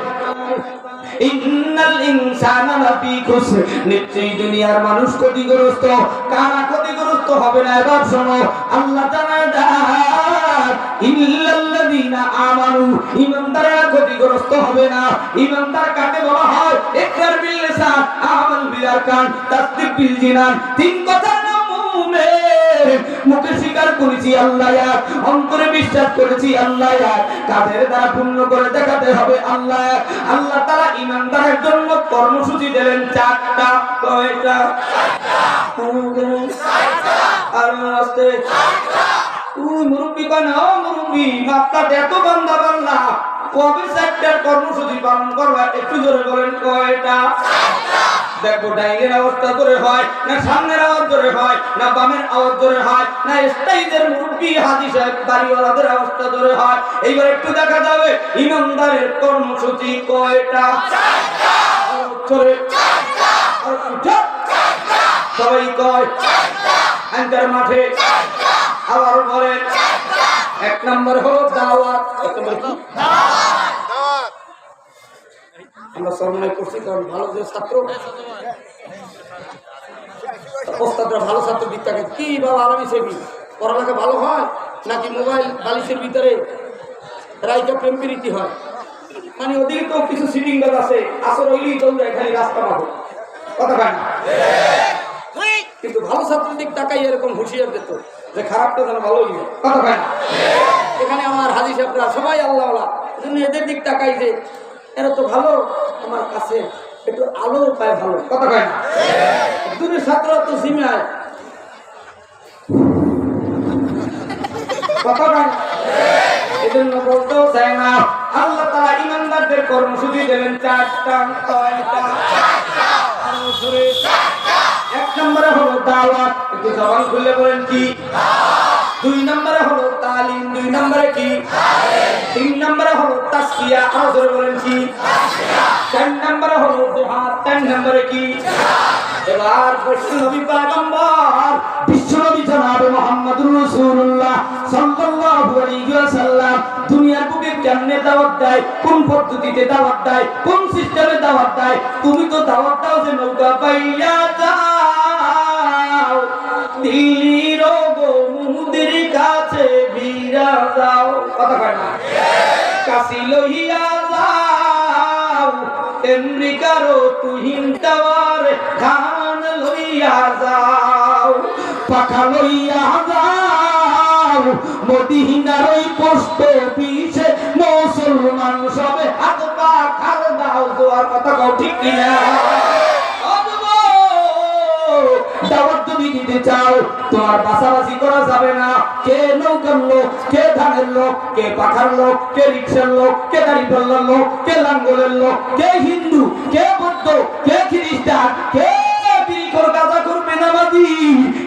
ইন্নাল ইনসানা লাফি খুসর, নিশ্চয়ই দুনিয়ার মানুষ ক্ষতিগ্রস্ত। কারা ক্ষতিগ্রস্ত হবে না? এবার শোনো, আল্লাহ জানায় দেয়, ইল্লাল্লাযীনা আমানু, ঈমানদাররা ক্ষতিগ্রস্ত হবে না। ঈমানদার কাকে বলা হয়? ইকরার বিল লিসান, আমাল বিল আরকান, তাসদীক বিল জিনান। তিন কথার নাম মুমিন। মুখে স্বীকার করেছি আল্লাহ এক, অন্তরে বিশ্বাস করেছি আল্লাহ এক, কাদের দ্বারা পূর্ণ করে দেখাতে হবে আল্লাহ এক। আল্লাহ তাআলা ঈমানদারের জন্য কর্মসূচি দিলেন 4টা। কয়টা? 4টা। আর আস্তে মুরব্বী বানা, ও মুরব্বী, আপনার এত বান্দা বান্দা, কবে 4টার কর্মসূচি পালন করবা? একটু জোরে বলেন। কয়টা? দেখো, ডাইনের আওয়াজটা জোরে হয় না সামনের আওয়াজ জোরে হয় না বামের আওয়াজ জোরে হয় না স্টাইজের মুরব্বী হাজী সাহেব বাড়িওয়ালাদের আওয়াজটা জোরে হয়? এইবার একটু দেখা যাবে ঈমানদারের কর্মসূচি কয়টা? 4টা। সবাই কয় আঙ্কার মাঠে আবার ঘরে। 1 নম্বর হলো দাওয়াত। 1 নম্বর কি? দাওয়াত। আমরা সরমনাই করছি কারণ ভালো যে ছাত্র, ওস্তাদরা ভালো ছাত্র দিক থাকে। কি বাবা আরামি সেবি পড়ালেখা ভালো হয় নাকি মোবাইল বালিশের ভিতরে রাইকা প্রেম প্রীতি হয়? মানে ওদিকে তো কিছু সিটিং বাজ আছে, আসর হইলেই চলবে খালি রাস্তা পাবো। কথা হয় না? কিন্তু ভালো ছাত্রের দিক তাকাই এরকম হুঁশিয়ার দিত যে খারাপটা যেন ভালো হইবে। কথা হয় না? এখানে আমার হাজী সাহেবরা সবাই আল্লাহওয়ালা, এজন্য এদের দিক তাকাই যে এরা তো ভালো, আমার কাছে একটু আলো পায় ভালো। কথা হয় না? দূরের ছাত্ররা তো সিমায়। কথা হয় না? এজন্য বলতেও চাই না। আল্লাহ তাআলা ঈমানদারদের কর্মসূচি দিলেন 4টা। কয়টা? 1 নম্বরে হলো দাওয়াত। একটু জবান খুলে বলেন কি? 2 নম্বরে হলো তালিম। 2 নম্বরে কি? 3 নম্বরে হলো তাসকিয়া। আরো জোরে বলেন কি? 4 নম্বরে হলো জিহাদ। 4 নম্বরে কি? এবার নবী পয়গম্বর বিশ্বনবী জনাবে মুহাম্মদুর রাসূলুল্লাহ সাল্লাল্লাহু আলাইহি ওয়াসাল্লাম দুনিয়ার বুকে কেমনে কেমনে দাওয়াত দেয়, কোন পদ্ধতিতে দাওয়াত দেয়, কোন সিস্টেমে দাওয়াত দেয়। তুমি তো দাওয়াত দাও যে নৌকা পাইয়া যাও, দিল্লির গমুদের কাছে বিরা যাও, কথা কয় না, কাশি লইয়া যাও, আমেরিকারও তুহিন টাওয়ার খান লইয়া যাও, পাখা লইয়া যাও, মদিনার ওই পোস্ট অফিসে মুসলমান সবে হাত পা খাল দাও, জোয়ার কথা কও ঠিক কিনা? দাওয়াত যদি দিতে চাও তোমার বাছাবাছি করা যাবে না, কে নৌকার লোক, কে ধানের লোক, কে পাখার লোক, কে রিক্সার লোক, কে গাড়ি পাল্লার লোক, কে লাঙ্গলের লোক, কে হিন্দু, কে বৌদ্ধ, কে খ্রিস্টান, কে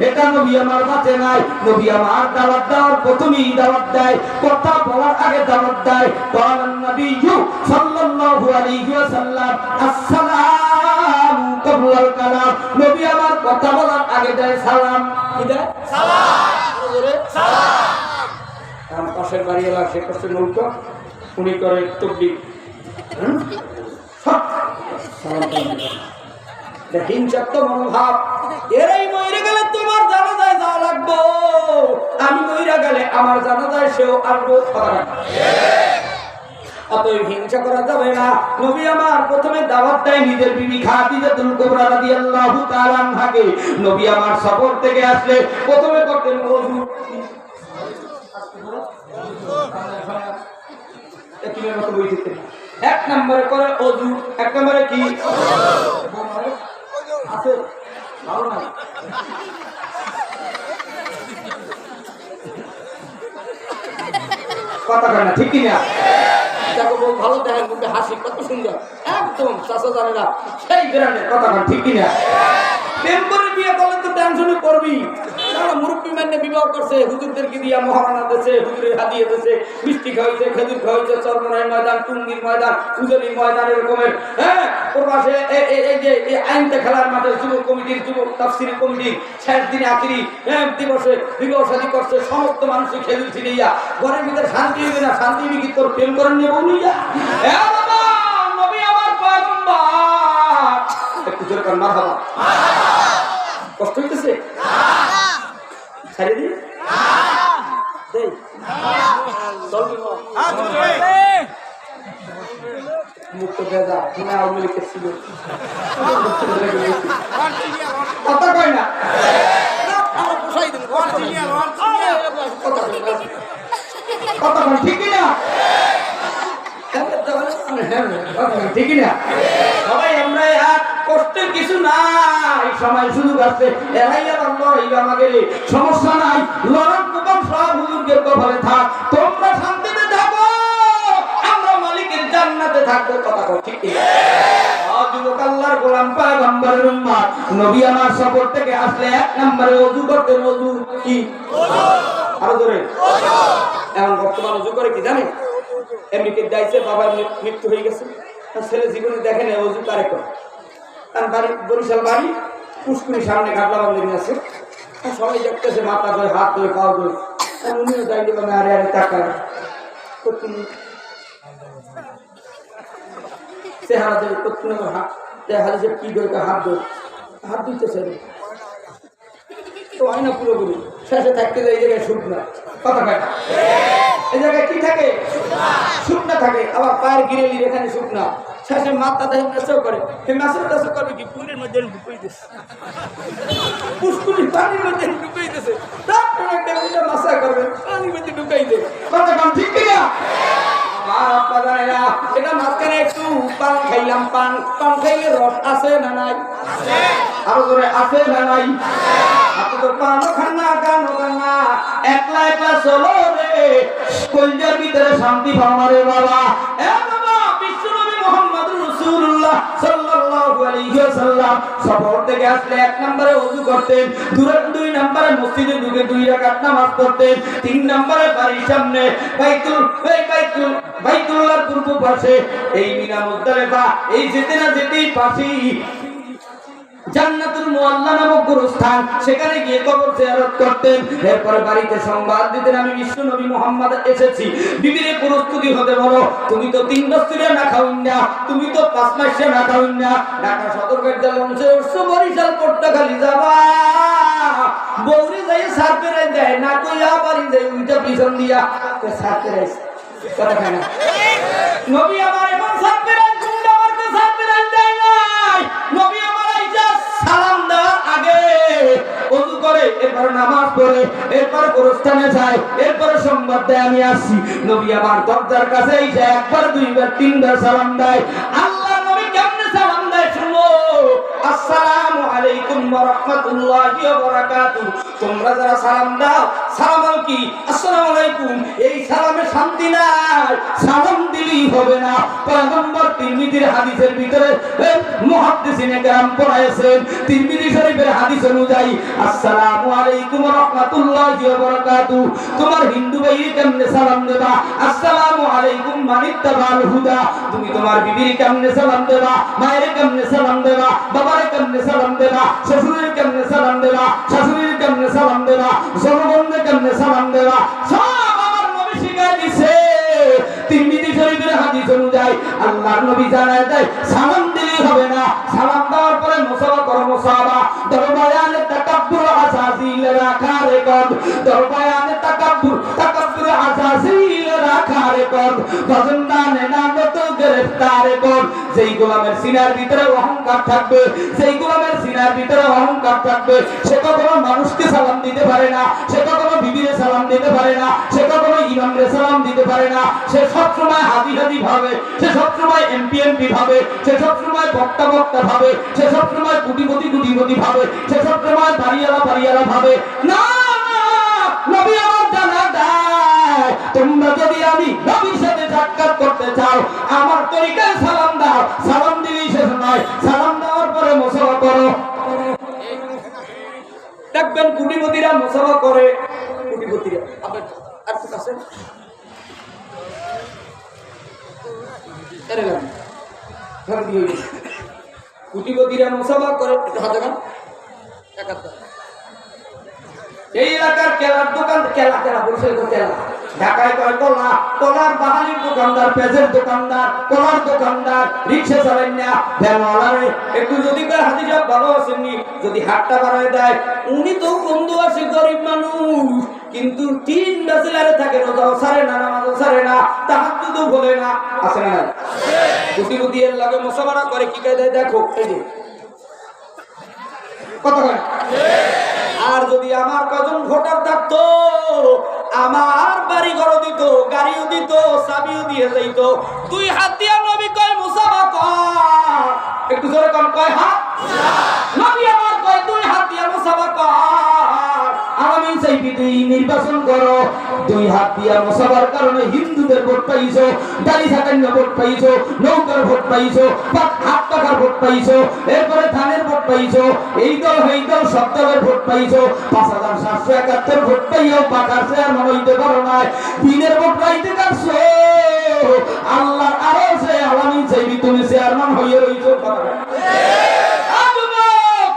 এটা নবী আমার কাছে নাই। নবী আমার দাওয়াত দেওয়ার প্রথমেই দাওয়াত দেয়, কথা বলার আগে দাওয়াত দেয়। কালান নবিয়্যু সাল্লাল্লাহু আলাইহি ওয়াসাল্লাম আসসালামু ক্বাবলাল কালাম। নবী আমার কথা বলার আগে দেয় সালাম। কি দেয়? সালাম। জোরে সালাম। আমার পাশের বাড়ি এলাকা সে করছে নৌকা, উনি করে তাকবীর, হিংসাত্ম মনোভাব। এরাই মরে গেলে তোমার জানাজায় যাওয়া লাগবো, আমি মরে গেলে আমার জানাজায় সেও আসবো। অতএব হিংসা করা যাবে না। নবী আমার প্রথমে দাওয়াত দেয় নিজের বিবি খাদিজাতুল কুবরা রাদিয়াল্লাহু তাআলা আনহাকে। নবী আমার সফর থেকে আসলে প্রথমে করতেন ওযু। এক নম্বরে করে ওযু, এক নম্বরে কি আছে ভালো না কথা বলে না, ঠিক কিনা? দেখো বউ ভালো দেখেন, মুখে হাসি কত সুন্দর, একদম চাচা জানে না সেই গ্রামের কথা বলে, ঠিক কিনা? প্রেম করে বিয়ে করলে তো টেনশনে করবি। মুরব্বী মানে বিবাহ করছে, হুজুরদেরকে দিয়া মহারানা দিয়েছে, হুজুরের হাদিয়ে দিয়েছে, মিষ্টি খাওয়াইছে, খেজুর খাওয়াইছে, চরমনাই ময়দান, টুঙ্গির ময়দান, উজনির ময়দান, এরকমের। হ্যাঁ, ওর পাশে এই যে আইনতে খেলার মাঠে যুবক কমিটির, যুবক তাফসিরি কমিটির শেষ দিনে আখিরি দিবসে বিবাহ শাদী করছে। সমস্ত মানুষের খেজুর ছিড়িয়া ঘরের ভিতরে শান্তি হইবে না, শান্তি হইবে কি তোর প্রেম করেন নিয়ে বলুইয়া? নবী আমার পয়গম্বর, একটু জোরে কর মারহাবা। কষ্ট হইতেছে? ছাড়িয়ে দিই মুক্ত বেজা মনে আওয়ামী লীগের ছিল, কথা কয় না, কথা ঠিক না? ঠিকই না? সবাই আমরা কষ্টের কিছু নাই, সময় সুযোগ আছে, এরাই আবার লড়াইবা আমাদের সমস্যা নাই। লড়ার প্রথম সব হুজুরদের কপালে থাক, তোমরা শান্তিতে থাকো, আমরা মালিকের জান্নাতে থাকবো। কথা কও ঠিক না? যুবক আল্লাহর গোলাম পয়গম্বরের উম্মত, নবী আমার সফর থেকে আসলে এক নম্বরে ওযু করতেন। ওযু কি? আরো জোরে। এখন বর্তমান ওযু করে কি জানেন? এমনিকে যাইছে, বাবার মৃত্যু হয়ে গেছে, ছেলে জীবনে দেখে না ওযু কারে করে। তার বাড়ি বরিশাল বাড়ি, পুষ্কুনি সামনে ঘাটলা বান্ধবী আছে, সবাই দেখতেছে, মাথা ধরে, হাত ধরে, পাও ধরে, উনিও যাইলে মানে আরে আরে টাকায় চেহারা ধরে করতে হাত হাতে কি ধরে হাত ধরে হাত দিতেছে তো হয় না পুরোপুরি। শেষে থাকতে এই জায়গায় শুকনা, কথা কয় না? এই জায়গায় কি থাকে? শুকনা থাকে। আবার পায়ের গিরেলি এখানে শুকনা, শেষে মাথা দেয় মেসেও করে। এই মেসের কাছে করবে কি? পুকুরের মধ্যে ঢুকিয়ে দিচ্ছে, পুষ্কুরির পানির মধ্যে ঢুকিয়ে দিচ্ছে, তারপর একটা মাছা করবে, পানির মধ্যে ঢুকাই দেয়। কথা কম ঠিক কিনা? এটা মাঝখানে একটু পান খাইলাম, পান খাইলে রস আছে না নাই? আরো জোরে আছে না নাই? আপনি তো পানও খান না, গানও খান না, একলা একলা চলো রে, কলজার ভিতরে শান্তি পাওয়া রে বাবা। বিশ্বনবী মুহাম্মদ রাসূলুল্লাহ সাল্লাল্লাহু আলাইহি ওয়াসাল্লাম সফর থেকে আসলে এক নম্বরে ওযু করতেন, দুই নম্বরে মসজিদে ঢুকে 2 রাকাত নামাজ পড়তেন, 3 নম্বরে বাড়ির সামনে বাইতুল্লাহর পূর্ব পাশে এই মিনা মুজদালিফা, এই যেতে না যেতেই পাশেই জান্নাতুল মুআল্লা নামক গুরুস্থান, সেখানে গিয়ে কবর জিয়ারত করতেন। এরপরে বাড়িতে সংবাদ দিতেন আমি বিশ্ব নবী মুহাম্মদ এসেছি। বিবিরে প্রস্তুতি হতে বলো, তুমি তো 3 বছরে না খাওন না, তুমি তো 5 মাসে না খাওন না। ঢাকা সদর গাড়িতে লঞ্চে উঠছো, বরিশাল পট্টাখালি যাবা, বৌরি যাই সার পেরাই দেয় না, কইয়া বাড়ি যাই উল্টা পিছন দিয়া সার পেরাই কথা খায় না। নবী আমার এমন সার পেরাই, গুন্ডা মারতে সার পেরাই দেয় নাই। নবী আমার আইজা সালাম দেওয়ার আগে ওযু করে, এরপর নামাজ পড়ে, এরপর গোরস্থানে যায়, এরপর সংবাদ দেয় আমি আসছি। নবী আমার দরজার কাছে এসে 1 বার 2 বার 3 বার সালাম দেয়। আল্লাহ নবী কেমনে সালাম দেয় শুনো, আসসালামু আলাইকুম ওয়া রাহমাতুল্লাহি ওয়া বারাকাতুহু। তোমরা যারা সালাম দাও, সালাম কি আসসালামু আলাইকুম, এই সালামে শান্তি নাই, সালাম দিলেই হবে না। পয়গম্বর তিরমিজির হাদিসের ভিতরে মুহাদ্দিসিনে কেরাম পড়াইছেন, তিরমিজি শরীফের হাদিস অনুযায়ী আসসালামু আলাইকুম ওয়া রাহমাতুল্লাহি ওয়া বারাকাতুহু। তোমার হিন্দু ভাইকে কেমনে সালাম দেবা, আসসালামু আলাইকুম মানিত্তাবাল হুদা। তুমি তোমার বিবির কেমনে সালাম দেবা, মায়ের কেমনে সালাম দেবা, বাবার কেমনে সালাম দেবা, শ্বশুরের কেমনে সালাম দেবা, শাশুড়ির কেমনে সালাম দেবা, জনগণকে কেমনে সালাম দেবা, সব আমার নবী শিখাই দিছে। তিরমিজি শরীফের হাদিস অনুযায়ী আল্লাহর নবী জানায় দেয় সালাম দিলেই হবে না, সালাম দেওয়ার পরে মুসাফা করো। মুসাফা দরবায়ানে তাকাব্বুর আসাসিল রাখা রেকর্ড, দরবায়ানে তাকাব্বুর আসাসিল রাখা রেকর্ড, গজনদানে নামত গ্রেফতার রেকর্ড। যেই গোলামের সিনার ভিতরে অহংকার থাকবে, যেই গোলামের সিনার ভিতরে অহংকার থাকবে, সে কখনো মানুষকে সালাম দিতে পারে না, সে কখনো বিবিরে সালাম দিতে পারে না, সে কখনো ইমামরে সালাম দিতে পারে না। সে সবসময় হাদি হাদি ভাবে, সে সবসময় এমপি ভাবে, সে সবসময় বক্তা ভাবে, সে সবসময় কুটিপতি ভাবে, সে সবসময় বাড়িয়ালা ভাবে না। নবী আমার জানা দেয়, তোমরা যদি আমি নবীর সাথে সাক্ষাৎ করতে চাও, আমার তরিকায় সালাম দাও। সালাম দিলেই শেষ নয়, সালাম দেওয়ার পরে মুসাফা করো। দেখবেন কুটিপতিরা মুসাফা করে, কুটিপতিরা আপনার আর কি আছে কুটিপতিরা মুসাফা করে। এই এলাকার কেলার দোকান, কেলা বলছে কেলা, ঢাকায় কয় কলা, কলার বাহালির দোকানদার, পেঁয়াজের দোকানদার, কলার দোকানদার, রিক্সা চালান না, ভ্যানওয়ালারে একটু যদি হাজি সাহেব ভালো আসেননি, যদি হাতটা বাড়ায় দেয়, উনি তো বন্ধু আছে, গরিব মানুষ, কিন্তু 3 ব্যাচেলারে থাকে, রোজাও ছাড়ে না, নামাজও ছাড়ে না, তাহাজ্জুদও বলে না, আছে না? কুটিপতি এর লাগে মুসাফা করে, কি কয় দেয় দেখো, এই যে কত হয়। আর যদি আমার কজন ভোটার থাকতো, আমার বাড়ি ঘর দিত, গাড়িও দিত, চাবিও দিয়ে যাইত। 2 হাত দিয়া নবী কয় মুসাফা কর, একটু জোরে কম কয় হাত। নবী আমার কয় 2 হাত দিয়া মুসাফা কর। আমি চাইবি তুই নির্বাচন করো, 2 হাত দিয়া মুসাফার কারণে হিন্দুদের ভোট পাইছো, দাড়ি ছাটান্য ভোট পাইছো, নৌকার ভোট পাইছো, হাত পাখার ভোট পাইছো, এরপরে ধানের ভোট পাইছো, এই দল সব দলের ভোট পাইছো। 5771 ভোট পাইও পাকার চেয়ারম্যান হইতে পারো নাই, দিনের ভোট পাইতে পারছো। আল্লাহর আরশে আলামিন চাইবি তুমি চেয়ারম্যান হইয়া রইছো।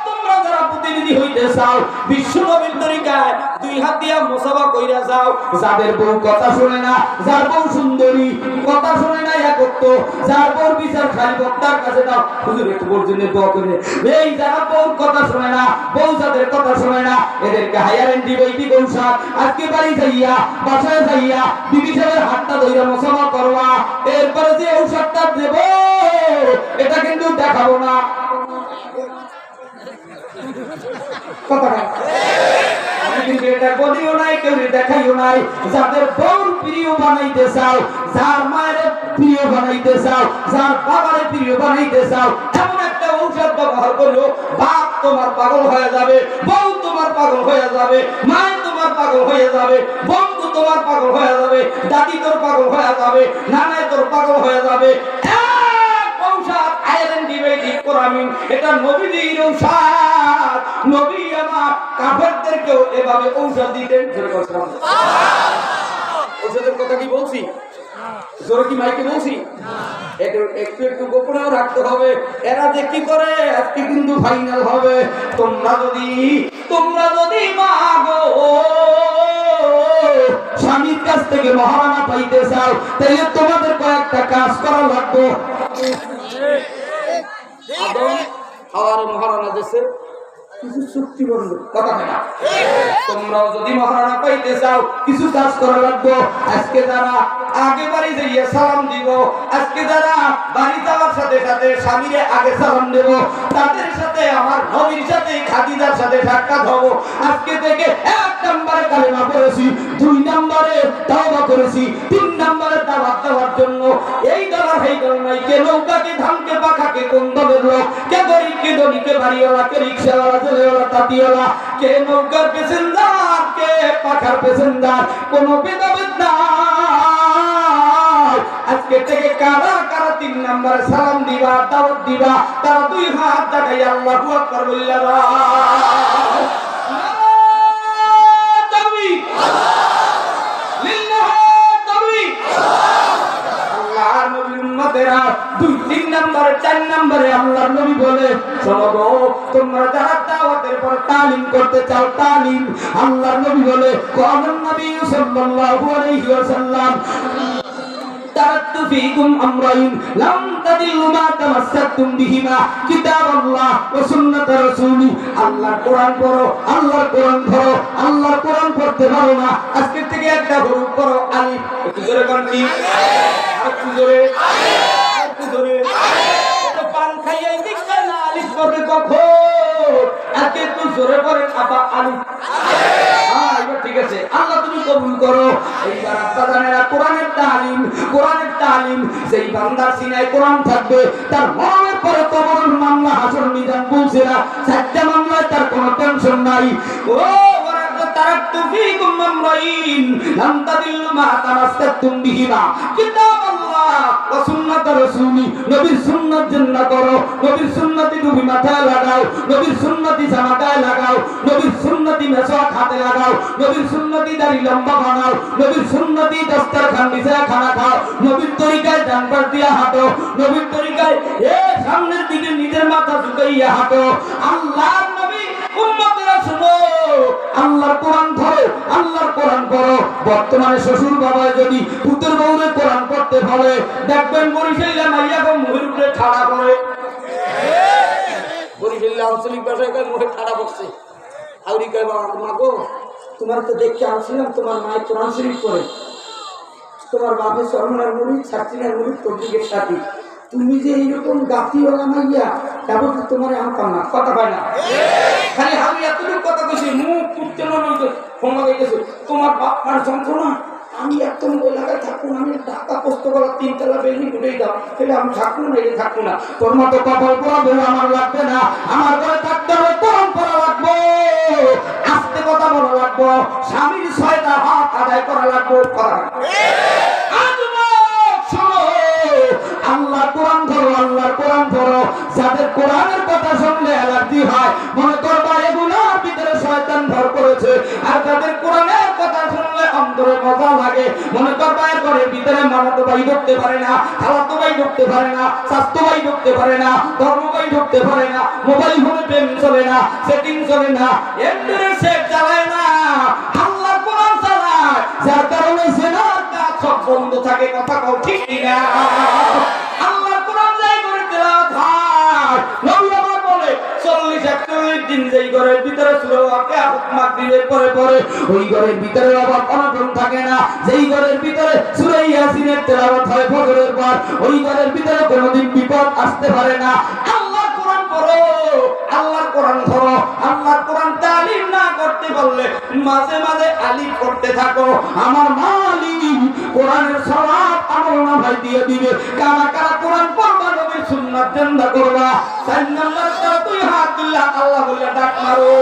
তোমরা যারা প্রতিনিধি হইতে চাও, বিশ্ব নবীর তরিকায় 2 হাত দিয়া মুসাফা কইরা যাও। যাদের বউ কথা শুনে না, যার বউ সুন্দরী, কথা শুনে না একত্ব, যার বউর বিচার খালি বক্তার কাছে দাও, হুজুর একটু বউর জন্য দোয়া করে। এই যারা বউর কথা শুনে না, বউ যাদের কথা শুনে না, এদেরকে হায়ার এন্ড ডিবেটি কৌশল আজকে বাড়ি যাইয়া, বাসায় যাইয়া বিবি সাহেবের হাতটা ধইরা মুসাফা করবা, এরপরে যে ঔষধটা দেব এটা কিন্তু দেখাবো না। আমি কিন্তু এটা বলিও নাই, কেউ দেখাইও নাই। যাদের বউর প্রিয় বানাইতে চাও, যার মায়ের প্রিয় বানাইতে চাও, যার বাবার প্রিয় বানাইতে চাও, এমন একটা ঔষধ ব্যবহার করো, বাপ তোমার পাগল হয়ে যাবে, বউ তোমার পাগল হয়ে যাবে, মায়ের তোমার পাগল হয়ে যাবে, বন্ধু তোমার পাগল হয়ে যাবে, দাদি তোর পাগল হয়ে যাবে, নানায় তোর পাগল হয়ে যাবে। এটা নবীর ঔষধ। নবী আমার কাফেরদেরকেও এভাবে ঔষধ দিতেন। ঔষধের কথা কি বলছি? জোরে কি মাইকে বলছি? একটু একটু একটু গোপনেও রাখতে হবে। এরা যে কি করে আজকে কিন্তু ফাইনাল হবে। তোমরা যদি মাগো স্বামীর কাছ থেকে মহারানা পাইতে চাও, তাহলে তোমাদের কয়েকটা কাজ করা লাগবে। আর মহারানা দেশে কিছু চুক্তি বন্ধ কথা না। তোমরাও যদি মহারানা পাইতে চাও কিছু কাজ করা লাগবে। আজকে যারা আগে বাড়ি যাইয়ে সালাম দিব, আজকে যারা বাড়ি যাওয়ার সাথে সাথে স্বামীরে আগে সালাম দেব, তাদের সাথে আমার নবীর সাথে খাদিজার সাথে সাক্ষাৎ হব। আজকে থেকে 1 নম্বরে কালেমা পড়েছি, 2 নম্বরে তাওবা করেছি, 3 নম্বরে দাওয়াত দেওয়ার জন্য। এই দল এই দল নাই, কে নৌকাকে ধানকে পাখাকে কোন দলের লোক, কে গরিব কে ধনী, কে বাড়িওয়ালা কে রিক্সাওয়ালা জেলেওয়ালা তাঁতিওয়ালা, কে নৌকার প্যাসেঞ্জার কে পাখার প্যাসেঞ্জার, কোনো ভেদাভেদ নাই। আজকে থেকে কারা কারা 3 নম্বরে সালাম দিবা দাওয়াত দিবা, তারা 2 হাত দেখাই আল্লাহু আকবার বললা আল্লাহর নবী বলে, শোনো গো, তোমরা যারা দাওয়াতের পর তালিম করতে চাও, তালিম আল্লাহর নবী বলে, কালান নবী সাল্লাল্লাহু আলাইহি ওয়াসাল্লাম তারাকতু ফীকুম আমরাইন লাম তাদিল্লু মা তামাসসাকতুম বিহিমা কিতাবাল্লাহ ওয়া সুন্নাত রাসূলি। আল্লাহর কোরআন পড়ো, আল্লাহর কোরআন ধরো। আল্লাহর কোরআন পড়তে পারো না, আজকে থেকে একটা হরফ পড়ো আলিফ। একটু জোরে কোন কি? আর একটু জোরে, একটু জোরে। তো পান খাইয়াই দেখছেন না আলিফ পড়বে কখন? আজকে একটু জোরে পড়েন আবা আলিফ। ঠিক আছে, আল্লাহ তুমি কবুল করো। এইবার আপনারা কোরআনের তালিম যেই বান্দার সিনায় কোরআন থাকবে, তার মরণের পরে কবরের মামলা হাসর মিজান বলছে না, 4টা মামলায় তার কোনো টেনশন নাই। ও তারাকতু ফীকুম আমরাইন লাম তাদিল্লু মা তামাসসাকতুম বিহিমা কিতাবাল্লাহ ওয়া সুন্নাত রাসূলি। নবীর সুন্নাত জান্না করো, নবীর সুন্নতি টুপি মাথায় লাগাও, নবীর সুন্নতি জামাটায় লাগাও, নবীর সুন্নতি মেসওয়াক হাতে লাগাও, নবীর সুন্নতি দাড়ি লম্বা বানাও, নবীর সুন্নতি দস্তরখান বিছায়া খানা খাও, নবীর তরিকায় ডান পাশ দিয়া হাঁটো, নবীর তরিকায় সামনের দিকে নিজের মাথা ঝুঁকাইয়া হাঁটো। আল্লাহর নবী উম্মতেরা শুনো, আল্লাহর কোরআন ধরো, আল্লাহর কোরআন পড়ো। বর্তমানে শ্বশুর বাবা যদি পুত্র বউরে কোরআন পড়তে বলে, দেখবেন বরিশালে মাইয়া গো মুহের উপরে ঠাড়া করে। বরিশালে আঞ্চলিক ভাষায় কয় মুহে ঠাড়া পড়ছে। আউরি কয় মা গো, তোমার তো দেখে আসছিলাম তোমার মায়ের কোরআন শরীফ পড়ে, তোমার বাপের সরমনার মুড়ি ছাত্রীনার মুড়ি তবলিগের সাথী, তুমি যে এইরকম গাতিওয়ালা মাইয়া, তারপর তো তোমার আনতাম না, কথা পায় না। খালি আমি এতটুকু কথা কইছি, মুখ উঠতে না ক্ষমা গেছে। তোমার বাপ মার যন্ত্রণা, আমি একদম ওই এলাকায় থাকবো না, আমি ঢাকা পোস্তকলা 3 তলা বিল্ডিং উঠেই দাও, তাহলে আমি থাকবো না, এটা থাকবো না। তোর মতো কপাল পড়াবে আমার লাগবে না, আমার ঘরে থাকতে হবে, কোরআন পড়া লাগবো, আস্তে কথা বলা লাগবো, স্বামীর 6টা হক আদায় করা লাগবো। আল্লাহর কোরআন ধরো, আল্লাহর কোরআন ধরো। যাদের কোরআনের কথা শুনলে অ্যালার্জি হয়, মনে করবা এগুলোর ভিতরে শয়তান ভর করেছে। আর যাদের কোরআনের কথা শুনলে অন্তরে মজা লাগে, মনে করবা এর ঘরের ভিতরে মামাতো ভাই ঢুকতে পারে না, খালাতো ভাই ঢুকতে পারে না, স্বাস্থ্য ভাই ঢুকতে পারে না, ধর্ম ভাই ঢুকতে পারে না, মোবাইল ফোনে প্রেম চলে না, সেটিং চলে না, এন্ড্রয়েড সেট চালায় না, আল্লাহর কোরআন চালায়। যার কারণে সেনার কাজ সব বন্ধ থাকে। কথা কও ঠিক না? আল্লাহর কোরআন যাই করে তেলাওয়াত হয়, নবী আমার বলে 40-41 দিন যেই ঘরের ভিতরে সূরা ওয়াকিয়া মাগরিবের পরে পরে ওই ঘরের ভিতরে অভাব অনটন থাকে না। যেই ঘরের ভিতরে সূরা ইয়াসিনের তেলাওয়াত হয় ফজরের পর, ওই ঘরের ভিতরে কোনোদিন বিপদ আসতে পারে না। আল্লাহর কোরআন পড়ো, আল্লাহর কোরআন ধরো। আল্লাহর কোরআন তালিম না করতে বললে মাঝে মাঝে আলিফ করতে থাকো। আমার মালিক কোরআনের সওয়াব আমলনামায় দিয়ে দিবে। কারা কারা কোরআন পড়বা, নবীর সুন্নাত জিন্দা করবা। 4 নম্বর তারা 2 হাত তুলে আল্লাহ বলে ডাক মারো।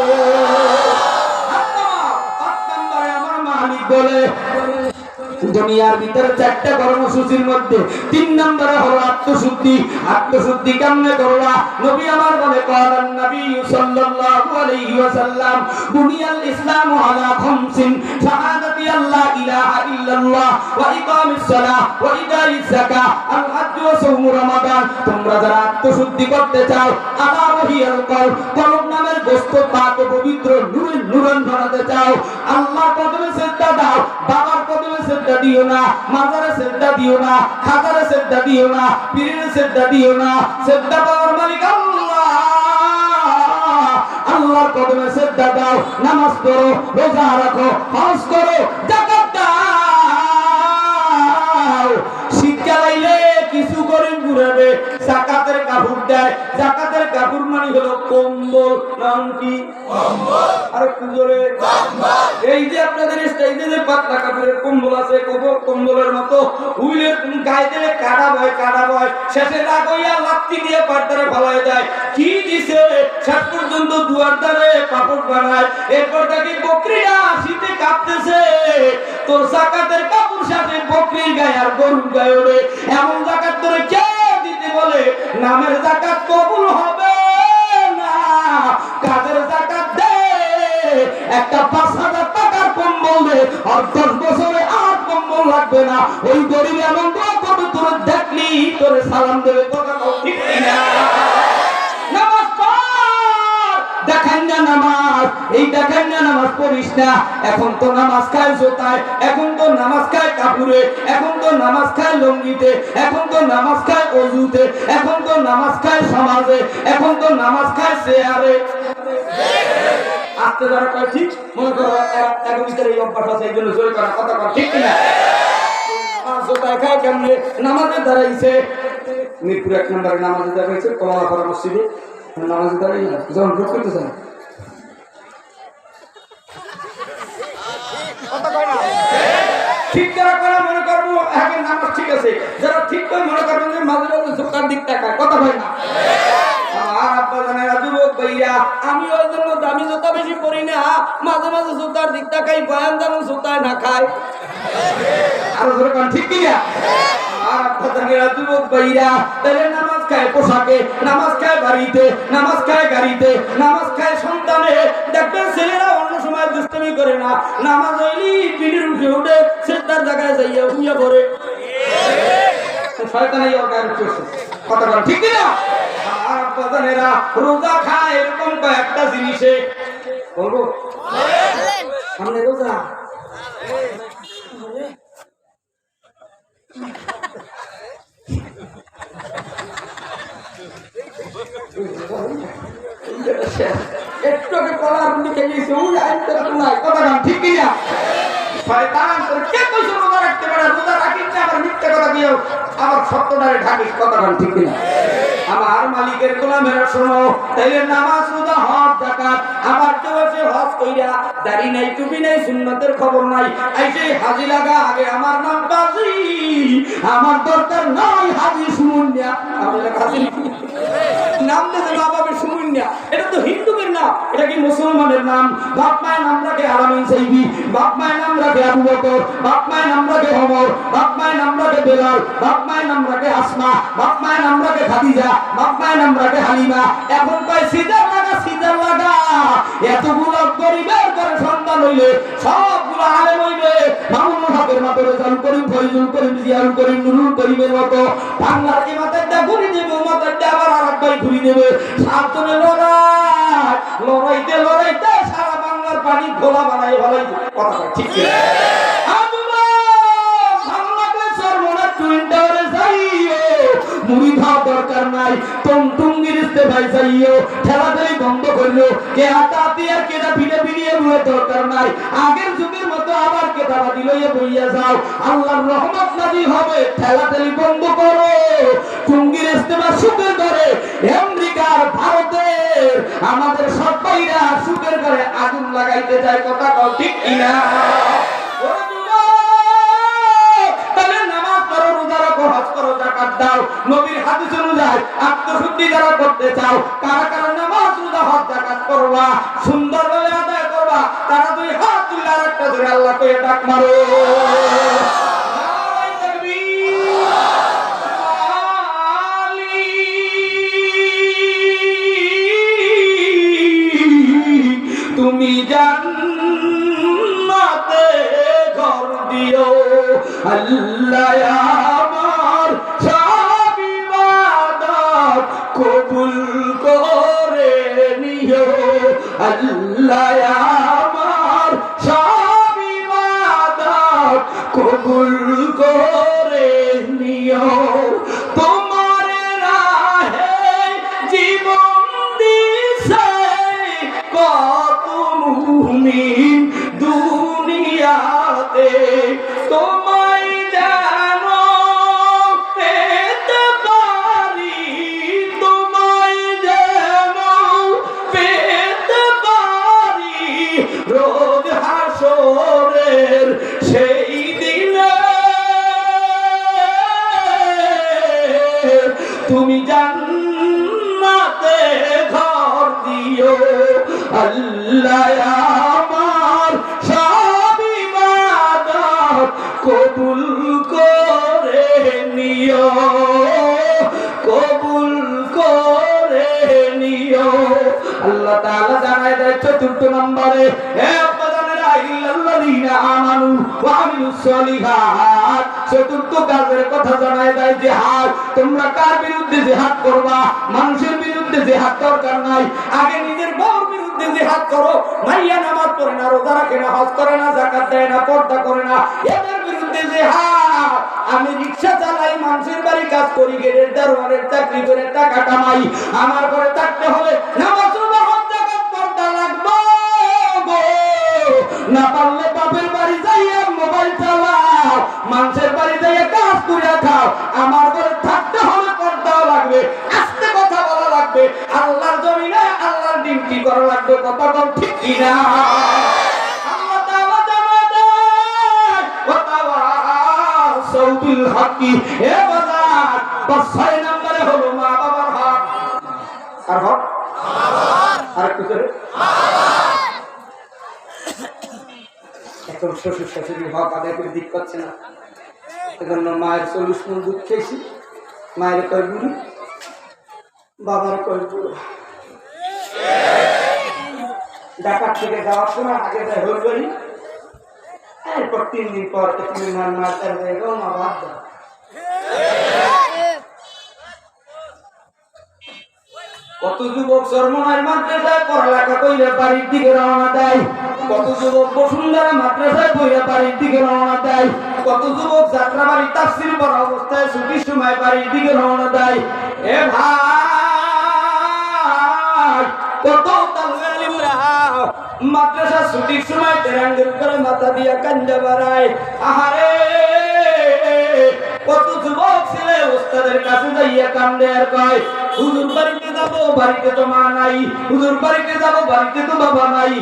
5 নম্বরে আমার মালিক বলে দুনিয়ার ভিতরে চারটা কর্মসূচির মধ্যে 3 নম্বরে হলো আত্মশুদ্ধি। আত্মশুদ্ধি কেমনে করবা? নবী আমার বলে করেন, নবী সাল্লাল্লাহু আলাইহি ওয়াসাল্লাম, বুনিয়াল ইসলামু আলা খামসিন, শাহাদাতি আল্লা ইলাহা ইল্লাল্লাহ ওয়া ইকামিস সালাহ ওয়া ইতাইজ যাকাত আল হজ্জ ওয়া সাওম রমাদান। তোমরা যারা আত্মশুদ্ধি করতে চাও, আলা ওয়াহিয়াল কলব, কলব নামের বস্তু পাক ও পবিত্র নূরে নূরান বানাতে চাও, আল্লাহ কদমে সিজদা দাও, বাবার কদমে সিজদা দিও না, মাজারে সিজদা দিও না, খাজারে সিজদা দিও না, পীরের সিজদা দিও না। সিজদা পাওয়ার মালিক আল্লাহ। আল্লাহর কদমে সিজদা দাও, নামাজ পড়ো, রোজা রাখো, হজ করো, যাকাত দাও। শিক্ষা লাইলে কিছু গরিব ঘুরাবে, যাকাতের কাপড় দেয়। যাকাতের কাপড় মানে হলো কম্বল। নাম কি? কম্বল। আর কুজরে কম্বল। এই যে আপনাদের স্টাইলে যে পাতলা কাপড়ের কম্বল আছে, কম্বলের মতো উইলে গায়ে দিলে কাটা ভয়, কাটা ভয়, শেষে রাগ হইয়া লাত্তি দিয়ে পাড়দারে ফালায় দেয়। কি দিছে? শেষ পর্যন্ত দুয়ার দ্বারে কাপড় বানায়। এরপর দেখি বকরিরা শীতে কাঁপতেছে, তোর যাকাতের কাপড় সাথে বকরির গায়ে আর গরুর গায়ে ওরে। এমন যাকাত তোরে কে দিতে বলে? নামের যাকাত কবুল হবে না, কাদের যাকাত দে। একটা 5,000 টাকার কম্বল দে, আর 10 বছরে আর কম্বল লাগবে না। ওই গরিব এমন দোয়া করবে, তোর দেখলি তোরে সালাম দেবে। কথা ঠিক না? নামাজ পড়, দেখান না নামাজ, এই দেখান না নামাজ পড়িস না। এখন তো নামাজ খায় জোতায়, এখন তো নামাজ খায় কাপড়ে, এখন তো নামাজ খায় লঙ্গিতে, এখন তো নামাজ খায় অজুতে, এখন তো নামাজ খায় সমাজে, এখন তো নামাজ খায় চেয়ারে। আস্তে যারা কয় ঠিক, মনে করো এখন ভিতরে এই অভ্যাস আছে, এই জন্য জোরে করা। কথা কর ঠিক কিনা? নামাজ জোতায় খায় কেমনে? নামাজে দাঁড়াইছে, মিরপুর 1 নম্বরে নামাজে দাঁড়াইছে, কমলাপাড়া মসজিদে নামাজে দাঁড়াই যখন ভোট করতেছে না। ঠিক যারা করে মনে করবো এখন নামাজ ঠিক আছে, যারা ঠিক করে মনে করবেন যে মাঝে মাঝে জোকার দিক টাকায়। কথা হয় না? আমার আব্বা জানেরা, যুবক ভাইয়া, আমি ওই জন্য দামি জোতা বেশি পরি না, মাঝে মাঝে জোতার দিক টাকাই, বয়ান যেন জোতায় না খায়। আরো ধরে কারণ ঠিক কিনা? আর আব্বা জানেরা, যুবক ভাইয়া, তাহলে নামাজ খায় পোশাকে, নামাজ খায় বাড়িতে, নামাজ খায় গাড়িতে, নামাজ খায় সন্তানে। দেখবেন ছেলেরা অন্য সময় দুষ্টমি করে না, নামাজ হইলি পিঠের উঠে উঠে সেটার জায়গায় যাইয়া উইয়া পড়ে। শয়তানাই ওর গায়ে উঠেছে। কথা বল ঠিক কিনা? আর আব্বা জানেরা, রোজা খায় এরকম কয়েকটা জিনিসে বলবো সামনে রোজা। একটু আগে কলার দিকে গেছে, ওই আইতে নাই। কথা ঠিক কিনা? শয়তান তোর কে কইছে রোজা রাখতে পারে? রোজা রাখিস না, আবার মিথ্যা কথা দিও, আবার সত্যটারে ঢাকিস। কথা ঠিক কিনা? আমার মালিকের গোলামেরা শোনো, তাইলে নামাজ, রোজা, হজ, যাকাত। আবার কেউ আছে হজ কইরা দাড়ি নাই, টুপি নাই, সুন্নতের খবর নাই, আইসে হাজি লাগা। আগে আমার নাম কাজী, আমার দরকার নাই হাজি শুনুন না। নাম দিতে না পাবে শুনুন না, এটা তো হিন্দুদের নাম, এটা কি মুসলমানের নাম? বাপ মায়ের নাম রাখে আলামিন সাইবি, বাপ মায়ের নাম রাখে আবু বকর, বাপ মায়ের নাম রাখে ওমর, বাপ মায়ের নাম রাখে বেলাল, বাপ মায়ের নাম রাখে আসমা, বাপ মায়ের নাম রাখে খাদিজা, বাপ মায়ের নাম রাখে হালিমা। এখন কয় সিজার লাগা, সিজার লাগা। এতগুলো গরিবের ঘরে সন্তান হইলে সবগুলো আলেম হইবে। মামুনুল হকের মতো, রেজাউল করিম, ফরিদুল করিম, জিয়াউল করিম, নুরুল করিমের মতো বাংলার এই মাথাটা ঘুরি দেবে, মাথাটা আবার আর এক ভাই ঘুরি দেবে। 7 জনে লড়াই, লড়াইতে লড়াইতে সারা বাংলার পানি ঘোলা বানাই ভালাই। কথা ঠিক আছে? মুড়ি খাওয়া দরকার নাই, টুঙ্গির ইস্তেফায় যাইও, ঠেলাঠেলি বন্ধ করলো, কে হাতাহাতি আর কেটা ভিড়ে ভিড়িয়ে রুয়ে দরকার নাই। আগের যুগের মতো আবার কেটাবাদি লইয়ে বইয়া যাও, আল্লাহর রহমত নাজিল হবে। ঠেলাঠেলি বন্ধ করো, টুঙ্গির ইস্তেফা সুখের ঘরে, আমেরিকার, ভারতের আমাদের সব ভাইরা সুখের ঘরে আগুন লাগাইতে যায়। কথা কও ঠিক কিনা? নবীর হাদিস অনুযায়ী আত্মশুদ্ধি যারা করতে চাও, কারা কারা নামাজ, রোজা, হজ, যাকাত করবা, সুন্দরভাবে আদায় করবা, তারা 2 হাত তুলে আরেকটা ধরে আল্লাহ কইয়া ডাক মারো। তুমি জান্নাতে ঘর দিও আল্লাহ আমার সব ইবাদত কবুল করে নিও আল্লাহ আমার সব ইবাদত কবুল করে নিও তোমার রাহে জীবন দিছে কত মুমিন দুনিয়াতে তোমায় যেন পেতে পারি তোমায় যেন পেতে পারি রোজ হাসরের সেই দিনে তুমি জান্নাতে ঘর দিও আল্লাহ আমার সব ইবাদত কবুল করে নিও কবুল করে নিও আল্লাহ তাআলা জানায় দেয় চতুর্থ নম্বরে হে আপনারা ইল্লাল্লাযিনা আমানু ওয়া আমিলুস সলিহাত চতুর্থ কাজের কথা জানায় দেয় জিহাদ তোমরা কার বিরুদ্ধে জিহাদ করবা মানুষের বিরুদ্ধে জিহাদ দরকার নাই আগে নিজের বউর বিরুদ্ধে জিহাদ করো মাইয়া নামাজ পড়ে না রোজা রাখে না হজ করে না যাকাত দেয় না পর্দা করে না এদের বিরুদ্ধে জিহাদ আমি রিকশা চালাই মানুষের বাড়ি কাজ করি গেটের দারোয়ানের চাকরি করে টাকা কামাই আমার ঘরে থাকতে হলে নামাজ রোজা হজ যাকাত পর্দা লাগবে না পারলে বাপের বাড়ি যাইয়া মোবাইল চালাও মানুষের বাড়ি যাইয়া কাজ করে খাও আমার ঘরে থাকতে হলে পর্দাও লাগবে আস্তে কথা বলা লাগবে আল্লাহর জমিনে আল্লাহর ডিউটি করা লাগবে কথা বল ঠিক কিনা আল্লাহ তাআলা জানাতে কথা সৌবিল হকি হে বাজার 6 নম্বরে হলো মা বাবার হক আর হক আর কি করে এখন শ্বশুর শাশুড়ির হক আদায় করে দিক পাচ্ছে না এজন্য মায়ের 40 মণ দুধ খেয়েছি মায়ের কয় বুড়ি বাবার কয় বুড়ো ঢাকা থেকে যাওয়ার সময় আগে যায় হলবাড়ি এরপর 3 দিন পর তুমি মার মারতে যাবো মা ভাত দাও কত যুবক চরমনার মাদ্রাসায় পড়ালেখা কইরা বাড়ির দিকে রওনা দেয় কত যুবক বসুন্ধরা মাদ্রাসায় পড়া বাড়ির দিকে রওনা দেয় কত যুবক যাত্রাবাড়ি তাফসীর পড়া অবস্থায় ছুটির সময় বাড়ির দিকে রওনা দেয় এ ভাই কত তালগালিমরা মাদ্রাসা ছুটির সময় তেরাঙ্গের উপরে মাথা দিয়া কান্দা বাড়ায় আহারে কত যুবক ছেলে ওস্তাদের কাছে যাইয়া কান্দে আর কয় হুজুর বাড়িতে যাবো বাড়িতে তো মা নাই হুজুর বাড়িতে যাবো বাড়িতে তো বাবা নাই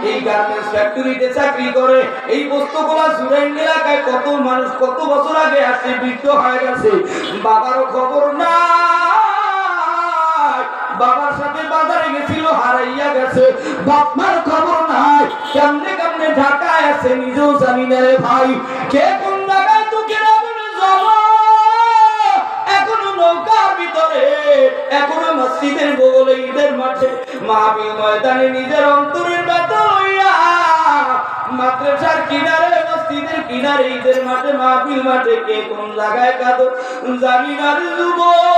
এই গার্মেন্টস ফ্যাক্টরিতে চাকরি করে এই বস্তুগুলা জুরাইন এলাকায় কত মানুষ কত বছর আগে আসছে বৃদ্ধ হয়ে গেছে বাবারও খবর নাই বাবার সাথে বাজারে গেছিল হারাইয়া গেছে বাপ মার খবর নাই কেমনে কেমনে ঢাকায় আছে নিজেও জানি না রে ভাই কে কোন জায়গায় তো কেনা এখনো নৌকার ভিতরে এখনো মসজিদের বগলে ঈদের মাঠে মাহফিল ময়দানে নিজের অন্তরের ব্যথা লইয়া মাদ্রাসার কিনারে মসজিদের কিনারে ঈদের মাঠে মাহফিল মাঠে কে কোন জায়গায় কাঁদো জানি না রে যুবক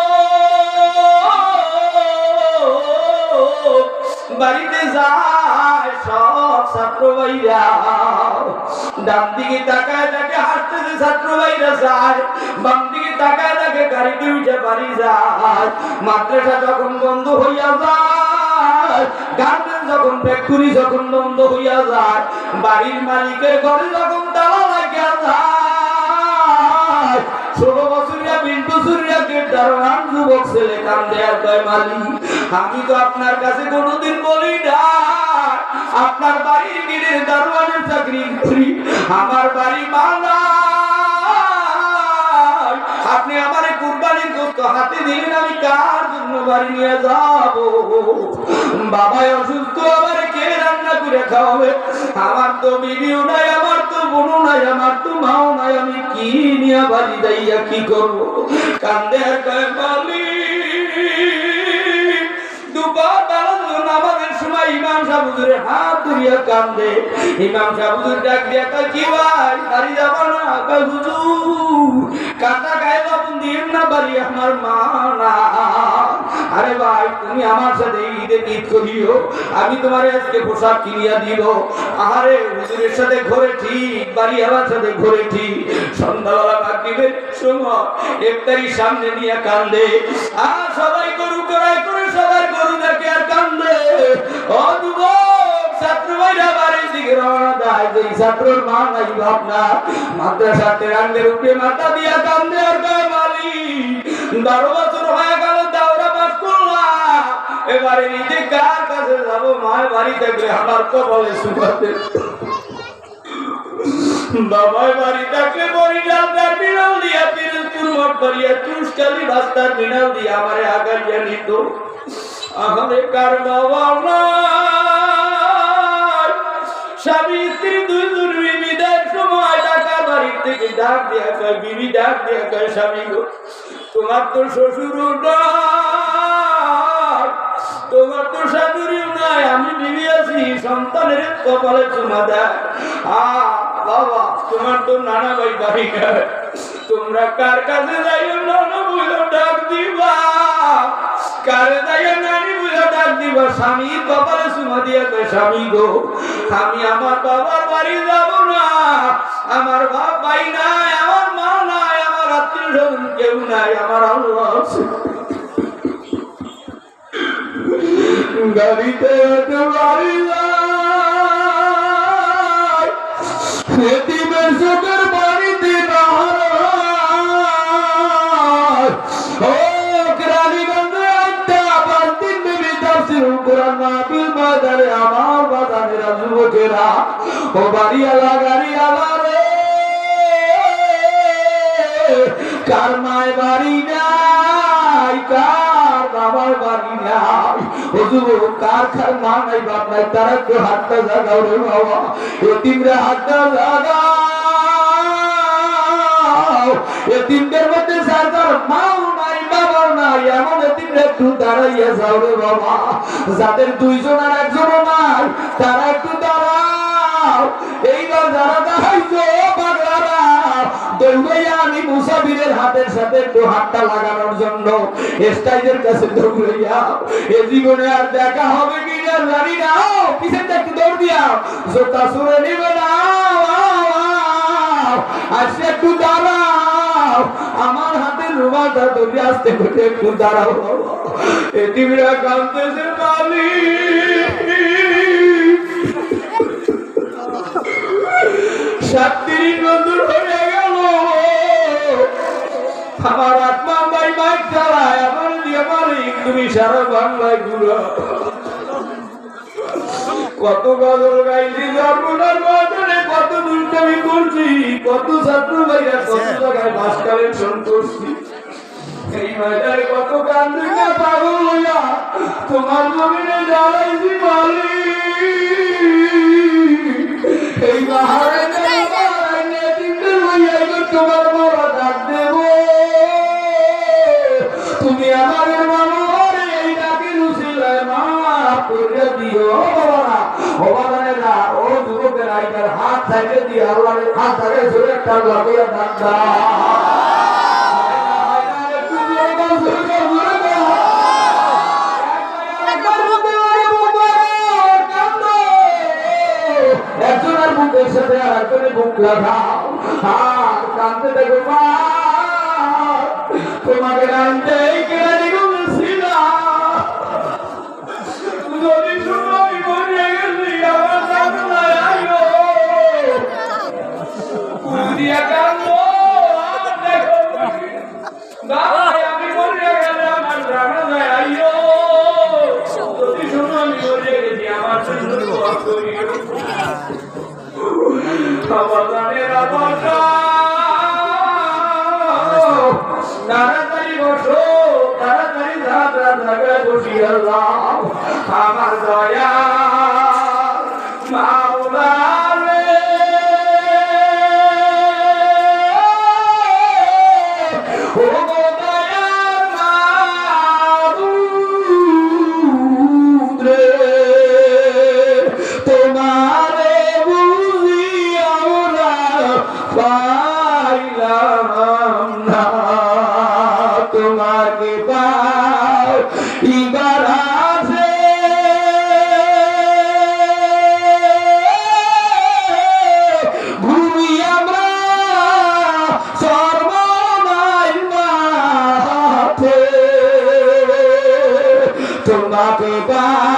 বাড়িতে যায় সব ছাত্র ভাইরা ডান দিকে তাকায় তাকে হাসতেছে ছাত্র ভাইরা যায় বাম দিকে তাকায় তাকে গাড়িতে উঠে বাড়ি যায় মাদ্রাসা যখন বন্ধ হইয়া যায় গার্মেন্টস যখন ফ্যাক্টরি যখন বন্ধ হইয়া যায় বাড়ির মালিকের ঘরে যখন তালা লাগিয়া যায় 16 বছরিয়া 20 বছরিয়া দারোয়ান যুবক ছেলে কান্দে আর কয় মালিক আমি তো আপনার কাছে কোনোদিন বলি না আপনার বাড়ির গিরের দারোয়ানের চাকরি করি আমার বাড়ি মালা আপনি আমারে কুরবানির গোশত হাতে দিলেন আমি কার জন্য বাড়ি নিয়ে যাব বাবা অসুস্থ আমারে কে রান্না করে খাওয়াবে আমার তো বিবিও নাই আমার তো বোনও নাই আমার তো মাও নাই আমি কি নিয়ে বাড়ি যাইয়া কি করব কান্দে আর কয় মালিক দুবার বেলা নামাজের সময় ইমাম সাহেব হুজুরের হাত ধরিয়া কান্দে। ইমাম সাহেব হুজুর ডাক দিয়া কয় কি ভাই বাড়ি যাব না? কয় হুজুর কাটা গায়ে লবণ দিয়েন না, বাড়ি আমার মা না। আরে ভাই তুমি আমার সাথে ঈদে ঈদ করিও, আমি তোমার আজকে পোশাক কিনিয়া দিব। আরে হুজুরের সাথে ঘরে ঠিক, বাড়ি আমার সাথে ঘরে ঠিক। সন্ধ্যাবেলা মাগরিবের সময় ইফতারির সামনে নিয়ে কান্দে। আর সবাই গরু করাই করে সবাই গরু দেখে আর কান্দে। ও যুবক ছাত্র ভাইরা বাড়ির দিকে রওনা দেয়, যে ছাত্রর মা নাই বাপ না, মাদ্রাসার টেরাঙ্গের উপরে মাথা দিয়া কান্দে আর কয় মালিক 12 বছর হয়ে গেল দাওরা পাস করলাম, এবারে নিজে কার কাছে যাবো? মায়ের বাড়ি থাকলে আমার কপালে সুখাতে, বাবার বাড়ি থাকলে বরিশালদার বিনাল দিয়া পিরোজপুর মঠবাড়িয়া চুষকালি রাস্তার বিনাল দিয়া আমারে আগাইয়া নিত। আমারে কার বাবা নাই, স্বামী স্ত্রী দুজন বিদায়ের সময় ঢাকা বাড়ির থেকে ডাক দিয়া কয়, বিবি ডাক দিয়া কয় স্বামী গো তোমার তো শ্বশুর নাই, তোমার তো শাশুড়িও নাই, আমি বিবি আছি, সন্তানের কপালে চুমা দেয়। বাবা তোমার তো নানা ভাই বাড়ি গেল, তোমরা কার কাছে যাইও নানা বলে ডাক দিবা, কারে যাইও নানি বলে ডাক দিবা। স্বামী কপালে চুমা দিয়া কয় স্বামী গো আমি আমার বাবার বাড়ি যাব না, আমার বাপ ভাই নাই, আমার মা নাই, আমার আত্মীয় স্বজন কেউ নাই, আমার আল্লাহ আছে। গাড়িতে বাড়ি এতিমের চোখের বাড়িতে ও কেরানীগঞ্জে আড্ডা 5 দিন ব্যাপী তাফসীরুল কোরআন মাহফিল বাজারে আমার বাজারের যুবকেরা ও বাড়িওয়ালা গাড়িওয়ালা রে, কার মায় বাড়ি নাই, কার বাবার বাড়ি নাই, ও যুবক কার কার মা নাই বাপ নাই, তারা একটু হাতটা জাগাও রে বাবা, এতিমরা হাতটা জাগাও। এতিমদের মধ্যে যার মাও নাই বাবাও নাই এমন এতিমরা একটু দাঁড়াইয়া যাও রে বাবা, যাদের 2 জন আর 1 জনও নাই তারা একটু দাঁড়াও। এইবার যারা দাঁড়াইছো পাগলারা দৌড়াইয়া আমি মুসাফিরের হাতের সাথে একটু হাতটা লাগানোর জন্য স্টাইজের কাছে দৌড়াইয়া, এ জীবনে আর দেখা হবে কি না জানি না, পিছন থেকে দৌড় দিয়া জোতা ছুঁড়ে নিবে না, আসে একটু দাঁড়াও, আমার হাতের রুমালটা ধরে আসতে করে একটু দাঁড়াও। এতিমরা কাঁদতেছে মালিক 37 বছর হয়ে গেল, আমার আত্মা ভাই বাইক চালায়, আমার দিয়ে মালিক তুমি সারা বাংলায় ঘুরো। কত গজল গাইছি জন্মনার বাজারে, কত দুষ্টামি করছি, কত ছাত্র ভাইরা কত জায়গায় বাস কালেকশন করছি, এই বাজারে কত কান্দি না পাগল হইয়া তোমার জমিনে জ্বালাইছি মালিক। এই বাহারে তোমার বাবা ডাক দেব, তুমি আমার মামার এই ডাকে রুচিলায় মাফ করে দিও বাবা। ও বাবারা ও যুবকেরা এটার হাত সাইডে দিয়ে আল্লাহর হাত ধরে জোরে একটা লাগিয়ে ডাক দাও। একজনের বুকের সাথে আর একজনের বুক লাগাও, আর কাঁদতে দেখো মা তোমাকে কাঁদতে কেরানীগঞ্জছিলাম, যদি সময় মরে গেছি আমার জানালায় আইও, দিয়া কাঁদো আর দেখো ভাই আমি মরে গেলে আমার জানালায় আইও, যদি সময় মরে গেছি আমার জন্য দোয়া করিও। তাড়াতাড়ি বসো, তাড়াতাড়ি জায়গায় বসি আল্লাহ আমার দয়া মাওলা রে, ও দয়া মাবুদ রে, তোমাকে